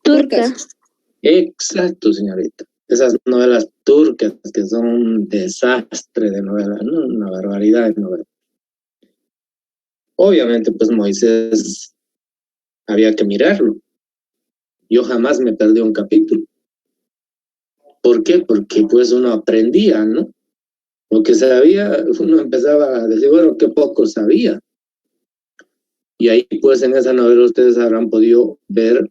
Turca. Exacto, señorita. Esas novelas turcas que son un desastre de novela, ¿no? Una barbaridad de novela. Obviamente, pues Moisés había que mirarlo. Yo jamás me perdí un capítulo. ¿Por qué? Porque pues uno aprendía, ¿no? Lo que sabía, uno empezaba a decir, bueno, qué poco sabía. Y ahí pues en esa novela ustedes habrán podido ver,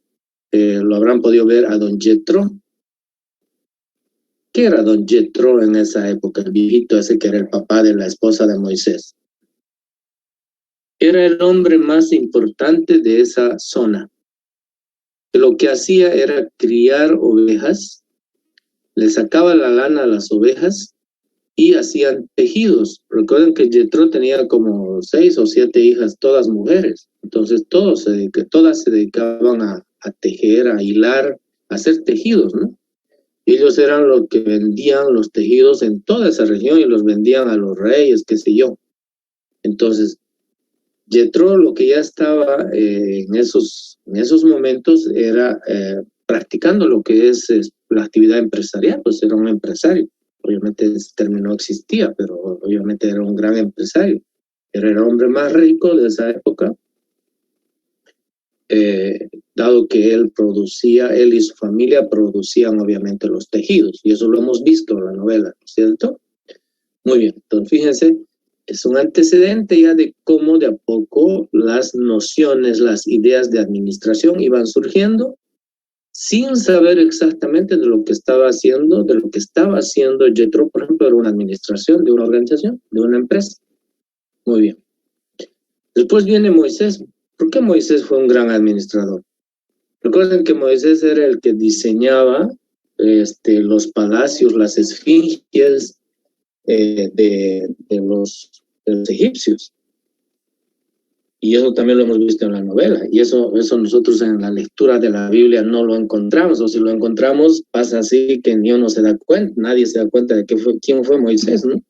lo habrán podido ver a don Jethro. ¿Qué era don Jethro en esa época? El viejito ese que era el papá de la esposa de Moisés. Era el hombre más importante de esa zona. Lo que hacía era criar ovejas, le sacaba la lana a las ovejas y hacían tejidos. Recuerden que Jethro tenía como 6 o 7 hijas, todas mujeres. Entonces todas se dedicaban a tejer, a hilar, a hacer tejidos, ¿no? Ellos eran los que vendían los tejidos en toda esa región y los vendían a los reyes, qué sé yo. Entonces, Jethro lo que ya estaba en esos momentos era practicando lo que es la actividad empresarial, pues era un empresario. Obviamente ese término no existía, pero obviamente era un gran empresario. Era el hombre más rico de esa época, dado que él y su familia producían obviamente los tejidos, y eso lo hemos visto en la novela, ¿no es cierto? Muy bien, entonces fíjense, es un antecedente ya de cómo de a poco las nociones, las ideas de administración iban surgiendo sin saber exactamente de lo que estaba haciendo, Jethro, por ejemplo, era una administración de una organización, de una empresa. Muy bien. Después viene Moisés. ¿Por qué Moisés fue un gran administrador? Recuerden que Moisés era el que diseñaba los palacios, las esfinges de los egipcios. Y eso también lo hemos visto en la novela. Y eso nosotros en la lectura de la Biblia no lo encontramos. O si lo encontramos, pasa así que ni uno se da cuenta, nadie se da cuenta de quién fue Moisés, ¿no?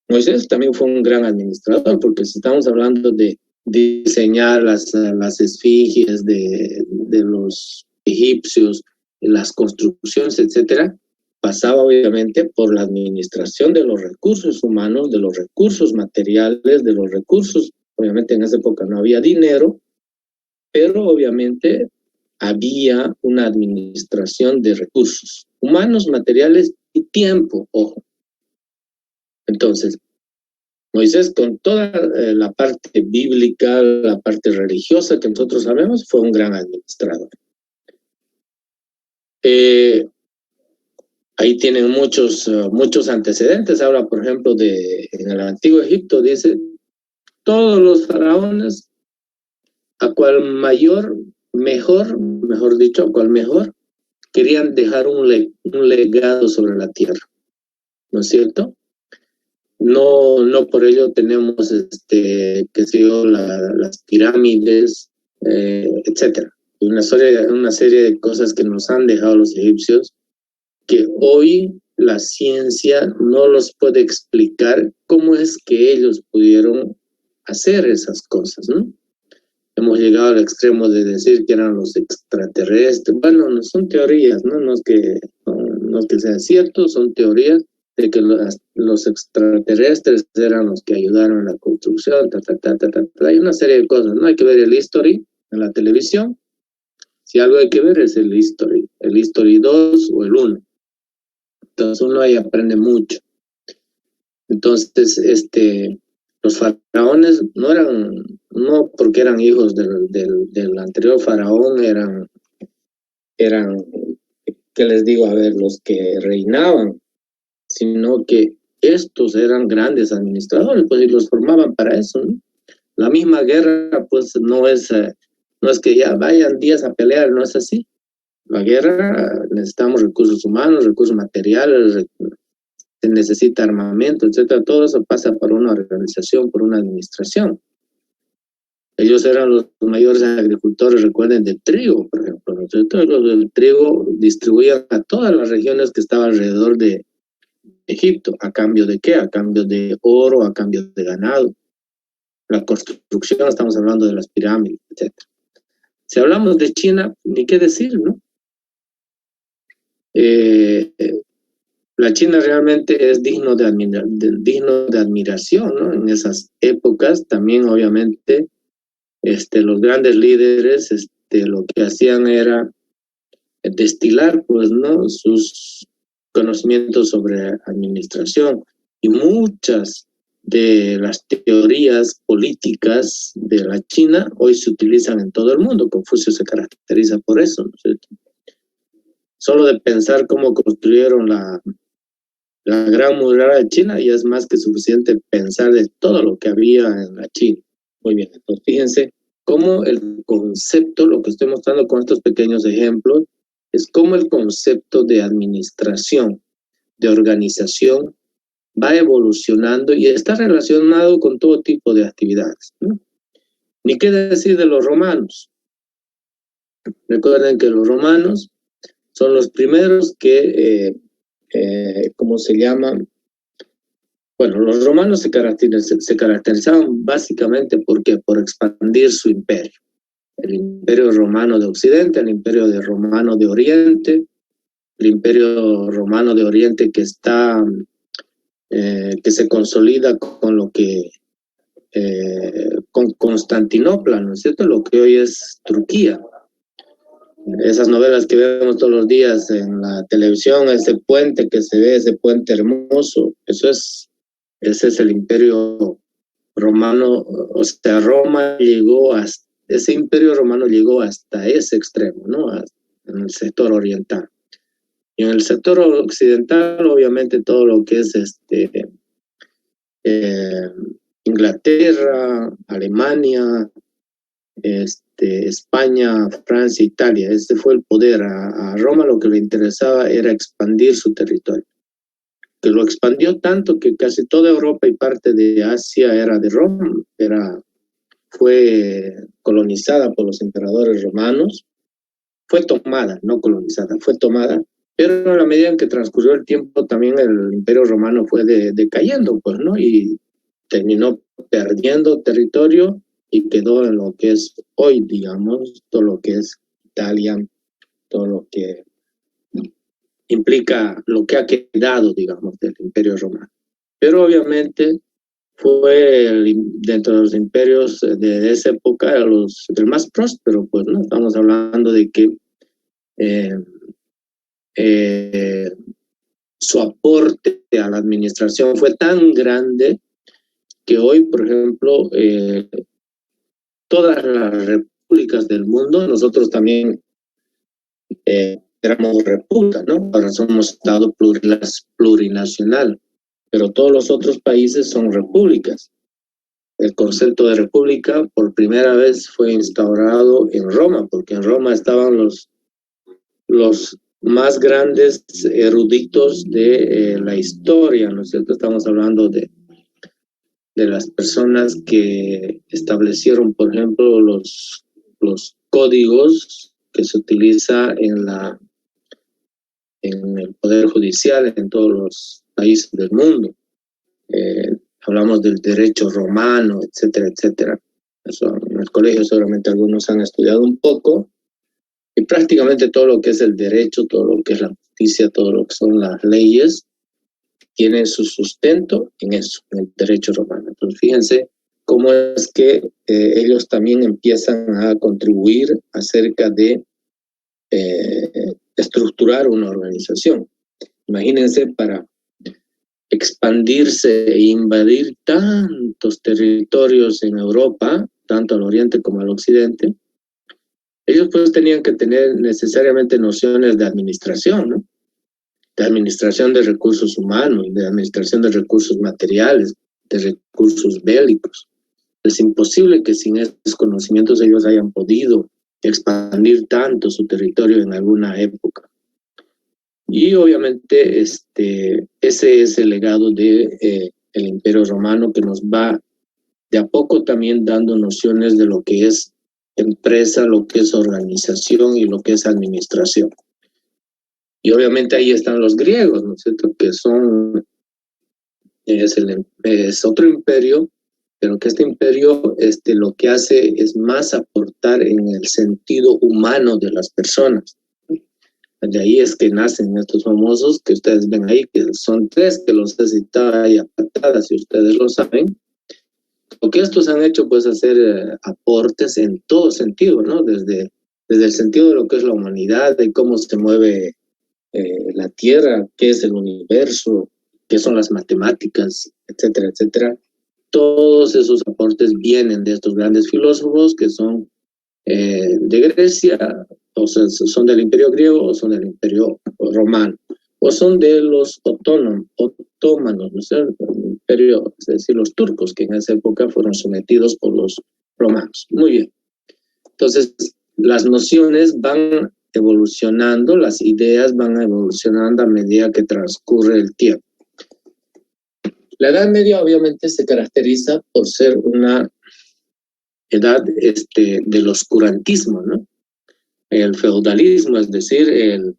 Moisés también fue un gran administrador, porque si estamos hablando de diseñar las esfinges de los egipcios, las construcciones, etcétera, pasaba obviamente por la administración de los recursos humanos, de los recursos materiales, de los recursos. Obviamente en esa época no había dinero, pero obviamente había una administración de recursos humanos, materiales y tiempo, ojo. Entonces, Moisés, con toda la parte bíblica, la parte religiosa que nosotros sabemos, fue un gran administrador. Ahí tienen muchos antecedentes. Habla, por ejemplo, en el Antiguo Egipto, dice, todos los faraones, a cual mejor, querían dejar un legado sobre la tierra, ¿no es cierto? No por ello tenemos, qué sé yo, las pirámides, etcétera. Una serie de cosas que nos han dejado los egipcios, que hoy la ciencia no los puede explicar cómo es que ellos pudieron hacer esas cosas, ¿no? Hemos llegado al extremo de decir que eran los extraterrestres. Bueno, no son teorías, ¿no? No es que sean ciertos, son teorías de que los extraterrestres eran los que ayudaron en la construcción, Hay una serie de cosas, ¿no? Hay que ver el History en la televisión. Si algo hay que ver es el History 2 o el 1. Entonces uno ahí aprende mucho. Entonces, los faraones no porque eran hijos del anterior faraón, eran, ¿qué les digo? A ver, los que reinaban, sino que estos eran grandes administradores, pues, y los formaban para eso, ¿no? La misma guerra, pues, no es que ya vayan días a pelear, no es así. La guerra, necesitamos recursos humanos, recursos materiales, se necesita armamento, etcétera. Todo eso pasa por una organización, por una administración. Ellos eran los mayores agricultores, recuerden, de trigo, por ejemplo, ¿no es cierto? Los del trigo distribuían a todas las regiones que estaban alrededor de Egipto. ¿A cambio de qué? A cambio de oro, a cambio de ganado. La construcción, estamos hablando de las pirámides, etc. Si hablamos de China, ni qué decir, ¿no? La China realmente es digno de admiración, ¿no? En esas épocas también, obviamente, los grandes líderes lo que hacían era destilar, pues, ¿no?, sus conocimientos sobre administración, y muchas de las teorías políticas de la China hoy se utilizan en todo el mundo. Confucio se caracteriza por eso, ¿no es cierto? Solo de pensar cómo construyeron la Gran Muralla de China ya es más que suficiente pensar de todo lo que había en la China. Muy bien, entonces fíjense cómo el concepto, lo que estoy mostrando con estos pequeños ejemplos, es cómo el concepto de administración, de organización, va evolucionando y está relacionado con todo tipo de actividades, ¿no? Ni qué decir de los romanos. Recuerden que los romanos son los primeros que, ¿cómo se llama? Bueno, los romanos se caracterizaban básicamente por expandir su imperio. El imperio romano de Occidente, el imperio romano de Oriente, el imperio romano de Oriente que se consolida con lo que, con Constantinopla, ¿no es cierto? Lo que hoy es Turquía. Esas novelas que vemos todos los días en la televisión, ese puente que se ve, ese puente hermoso, ese es el imperio romano. O sea, ese imperio romano llegó hasta ese extremo, ¿no? En el sector oriental. Y en el sector occidental, obviamente, todo lo que es Inglaterra, Alemania, España, Francia, Italia. Este fue el poder. A Roma lo que le interesaba era expandir su territorio, que lo expandió tanto que casi toda Europa y parte de Asia era de Roma, fue colonizada por los emperadores romanos, fue tomada, no colonizada, fue tomada, pero a la medida en que transcurrió el tiempo también el imperio romano fue decayendo, pues, ¿no? Y terminó perdiendo territorio y quedó en lo que es hoy, digamos, todo lo que es Italia, todo lo que implica lo que ha quedado, digamos, del imperio romano. Pero obviamente fue dentro de los imperios de esa época el más próspero, pues, ¿no? Estamos hablando de que su aporte a la administración fue tan grande que hoy, por ejemplo, todas las repúblicas del mundo, nosotros también éramos república, ¿no? Ahora somos Estado plurinacional, pero todos los otros países son repúblicas. El concepto de república por primera vez fue instaurado en Roma, porque en Roma estaban los más grandes eruditos de la historia, ¿no es cierto? Estamos hablando de las personas que establecieron, por ejemplo, los códigos que se utiliza en el Poder Judicial en todos los países del mundo. Hablamos del derecho romano, etcétera, etcétera. Eso en el colegio seguramente algunos han estudiado un poco, y prácticamente todo lo que es el derecho, todo lo que es la justicia, todo lo que son las leyes, tienen su sustento en eso, en el derecho romano. Entonces, fíjense cómo es que ellos también empiezan a contribuir acerca de estructurar una organización. Imagínense, para expandirse e invadir tantos territorios en Europa, tanto al oriente como al occidente, ellos pues tenían que tener necesariamente nociones de administración, ¿no? De administración de recursos humanos, de administración de recursos materiales, de recursos bélicos. Es imposible que sin esos conocimientos ellos hayan podido expandir tanto su territorio en alguna época. Y obviamente ese es el legado del Imperio Romano, que nos va de a poco también dando nociones de lo que es empresa, lo que es organización y lo que es administración. Y obviamente ahí están los griegos, ¿no es cierto?, que es otro imperio, pero que este imperio lo que hace es más aportar en el sentido humano de las personas. De ahí es que nacen estos famosos que ustedes ven ahí, que son 3, que los he citado ahí a patadas, si ustedes lo saben. Lo que estos han hecho, pues, hacer aportes en todo sentido, ¿no? Desde el sentido de lo que es la humanidad, de cómo se mueve la Tierra, qué es el universo, qué son las matemáticas, etcétera, etcétera. Todos esos aportes vienen de estos grandes filósofos que son de Grecia, o sea, son del Imperio Griego o son del Imperio Romano, o son de los otomanos, ¿no es cierto? El imperio, es decir, los turcos, que en esa época fueron sometidos por los romanos. Muy bien. Entonces, las nociones van evolucionando, las ideas van evolucionando a medida que transcurre el tiempo. La Edad Media obviamente se caracteriza por ser una edad del oscurantismo, ¿no? El feudalismo, es decir,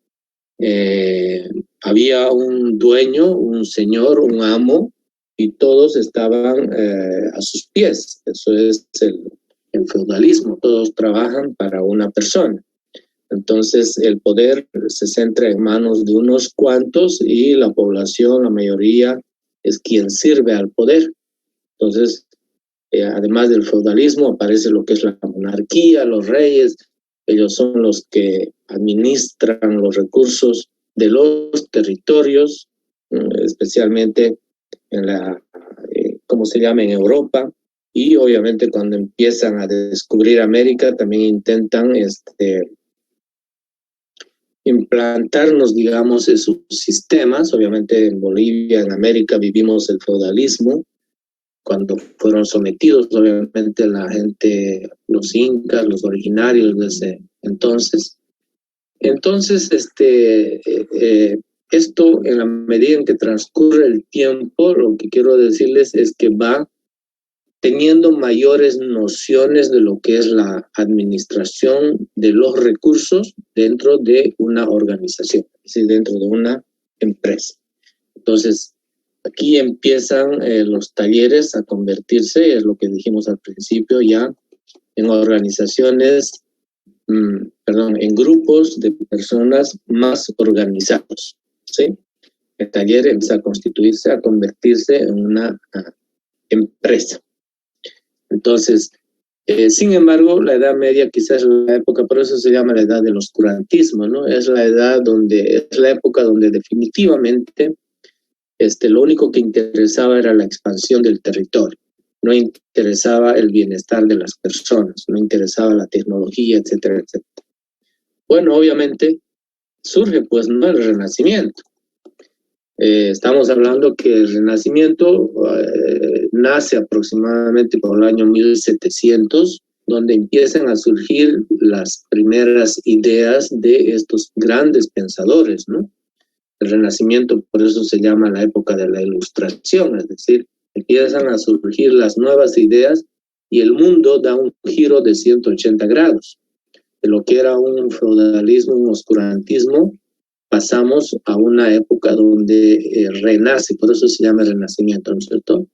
había un dueño, un señor, un amo, y todos estaban a sus pies. Eso es el feudalismo, todos trabajan para una persona. Entonces el poder se centra en manos de unos cuantos y la población, la mayoría, es quien sirve al poder. Entonces, además del feudalismo, aparece lo que es la monarquía, los reyes. Ellos son los que administran los recursos de los territorios, especialmente en ¿cómo se llama?, en Europa. Y obviamente cuando empiezan a descubrir América, también intentan implantarnos, digamos, en sus sistemas. Obviamente en Bolivia, en América, vivimos el feudalismo. Cuando fueron sometidos, obviamente, la gente, los incas, los originarios de ese entonces. Entonces, esto, en la medida en que transcurre el tiempo, lo que quiero decirles es que va teniendo mayores nociones de lo que es la administración de los recursos dentro de una organización, es decir, dentro de una empresa. Entonces, aquí empiezan los talleres a convertirse, es lo que dijimos al principio, ya en organizaciones, en grupos de personas más organizados, ¿sí? El taller empieza a constituirse, a convertirse en una empresa. Entonces, sin embargo, la Edad Media quizás es la época, por eso se llama la edad del oscurantismo, ¿no? Es la época donde definitivamente lo único que interesaba era la expansión del territorio. No interesaba el bienestar de las personas, no interesaba la tecnología, etcétera, etcétera. Bueno, obviamente surge, pues, ¿no?, el Renacimiento. Estamos hablando que el Renacimiento nace aproximadamente por el año 1700, donde empiezan a surgir las primeras ideas de estos grandes pensadores, ¿no? El Renacimiento, por eso se llama la época de la Ilustración, es decir, empiezan a surgir las nuevas ideas y el mundo da un giro de 180 grados. De lo que era un feudalismo, un oscurantismo, pasamos a una época donde renace, por eso se llama Renacimiento, ¿no es cierto?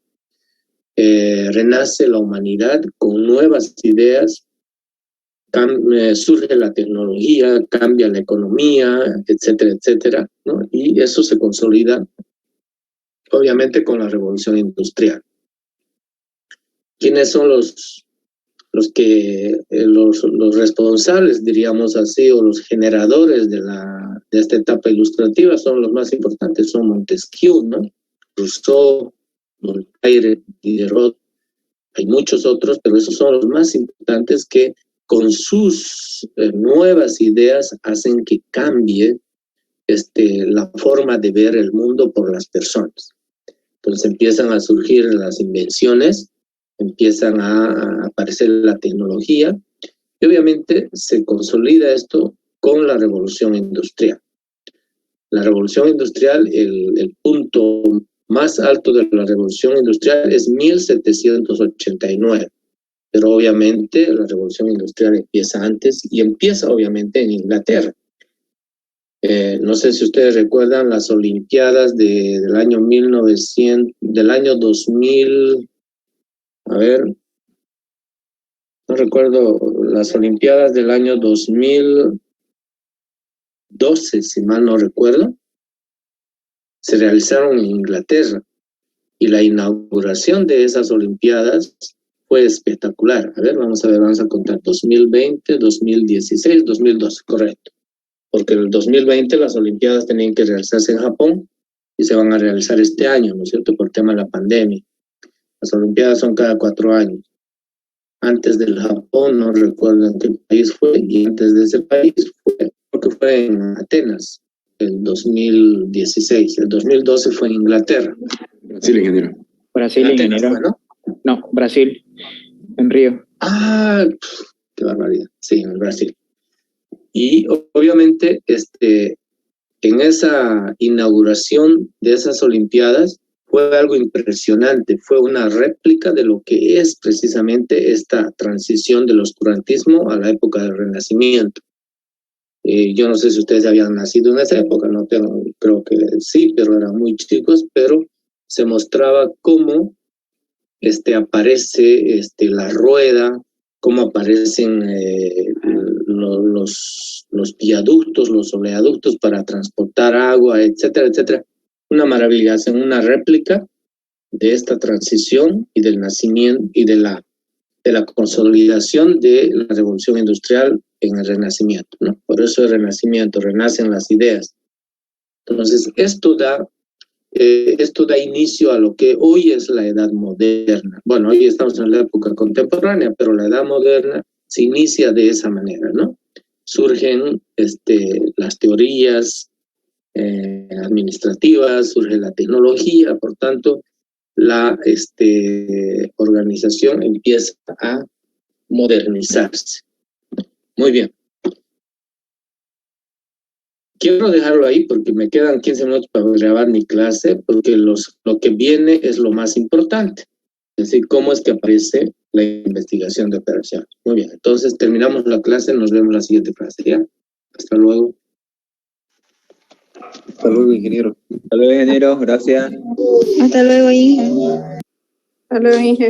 Renace la humanidad con nuevas ideas, surge la tecnología, cambia la economía, etcétera, etcétera, ¿no? Y eso se consolida, obviamente, con la Revolución Industrial. ¿Quiénes son los responsables, diríamos así, o los generadores de esta etapa ilustrativa? Son los más importantes, son Montesquieu, ¿no? Rousseau, Voltaire, Diderot. Hay muchos otros, pero esos son los más importantes que con sus nuevas ideas hacen que cambie la forma de ver el mundo por las personas. Entonces empiezan a surgir las invenciones, empiezan a aparecer la tecnología y obviamente se consolida esto con la Revolución Industrial. La Revolución Industrial, el punto más alto de la revolución industrial es 1789. Pero obviamente la revolución industrial empieza antes y empieza obviamente en Inglaterra. No sé si ustedes recuerdan las Olimpiadas del año 2000, a ver, no recuerdo, las Olimpiadas del año 2012, si mal no recuerdo, se realizaron en Inglaterra y la inauguración de esas Olimpiadas fue espectacular. A ver, vamos a contar 2020, 2016, 2012, correcto. Porque en el 2020 las Olimpiadas tenían que realizarse en Japón y se van a realizar este año, ¿no es cierto?, por el tema de la pandemia. Las Olimpiadas son cada 4 años. Antes del Japón, no recuerdo en qué país fue, y antes de ese país creo que fue en Atenas, el 2016. El 2012 fue en Inglaterra. Brasil, ingeniero. Brasil, ingeniero. Fue, ¿no? No, Brasil, en Río. Ah, qué barbaridad. Sí, en Brasil. Y obviamente, en esa inauguración de esas Olimpiadas fue algo impresionante, fue una réplica de lo que es precisamente esta transición del oscurantismo a la época del Renacimiento. Yo no sé si ustedes habían nacido en esa época, no creo que sí, pero eran muy chicos, pero se mostraba cómo aparece la rueda, cómo aparecen los viaductos, los oleoductos para transportar agua, etcétera, etcétera. Una maravilla, hacen una réplica de esta transición y del nacimiento y de la consolidación de la revolución industrial en el Renacimiento, ¿no? Por eso el Renacimiento, renacen las ideas. Entonces, esto da inicio a lo que hoy es la edad moderna. Bueno, hoy estamos en la época contemporánea, pero la edad moderna se inicia de esa manera, ¿no? Surgen las teorías administrativas, surge la tecnología, por tanto, la organización empieza a modernizarse. Muy bien. Quiero dejarlo ahí porque me quedan 15 minutos para grabar mi clase, porque lo que viene es lo más importante. Es decir, cómo es que aparece la investigación de operaciones. Muy bien, entonces terminamos la clase, nos vemos en la siguiente clase, ¿ya? Hasta luego. Hasta luego, ingeniero. Hasta luego, ingeniero. Gracias. Hasta luego, Inge. Hasta luego, Inge.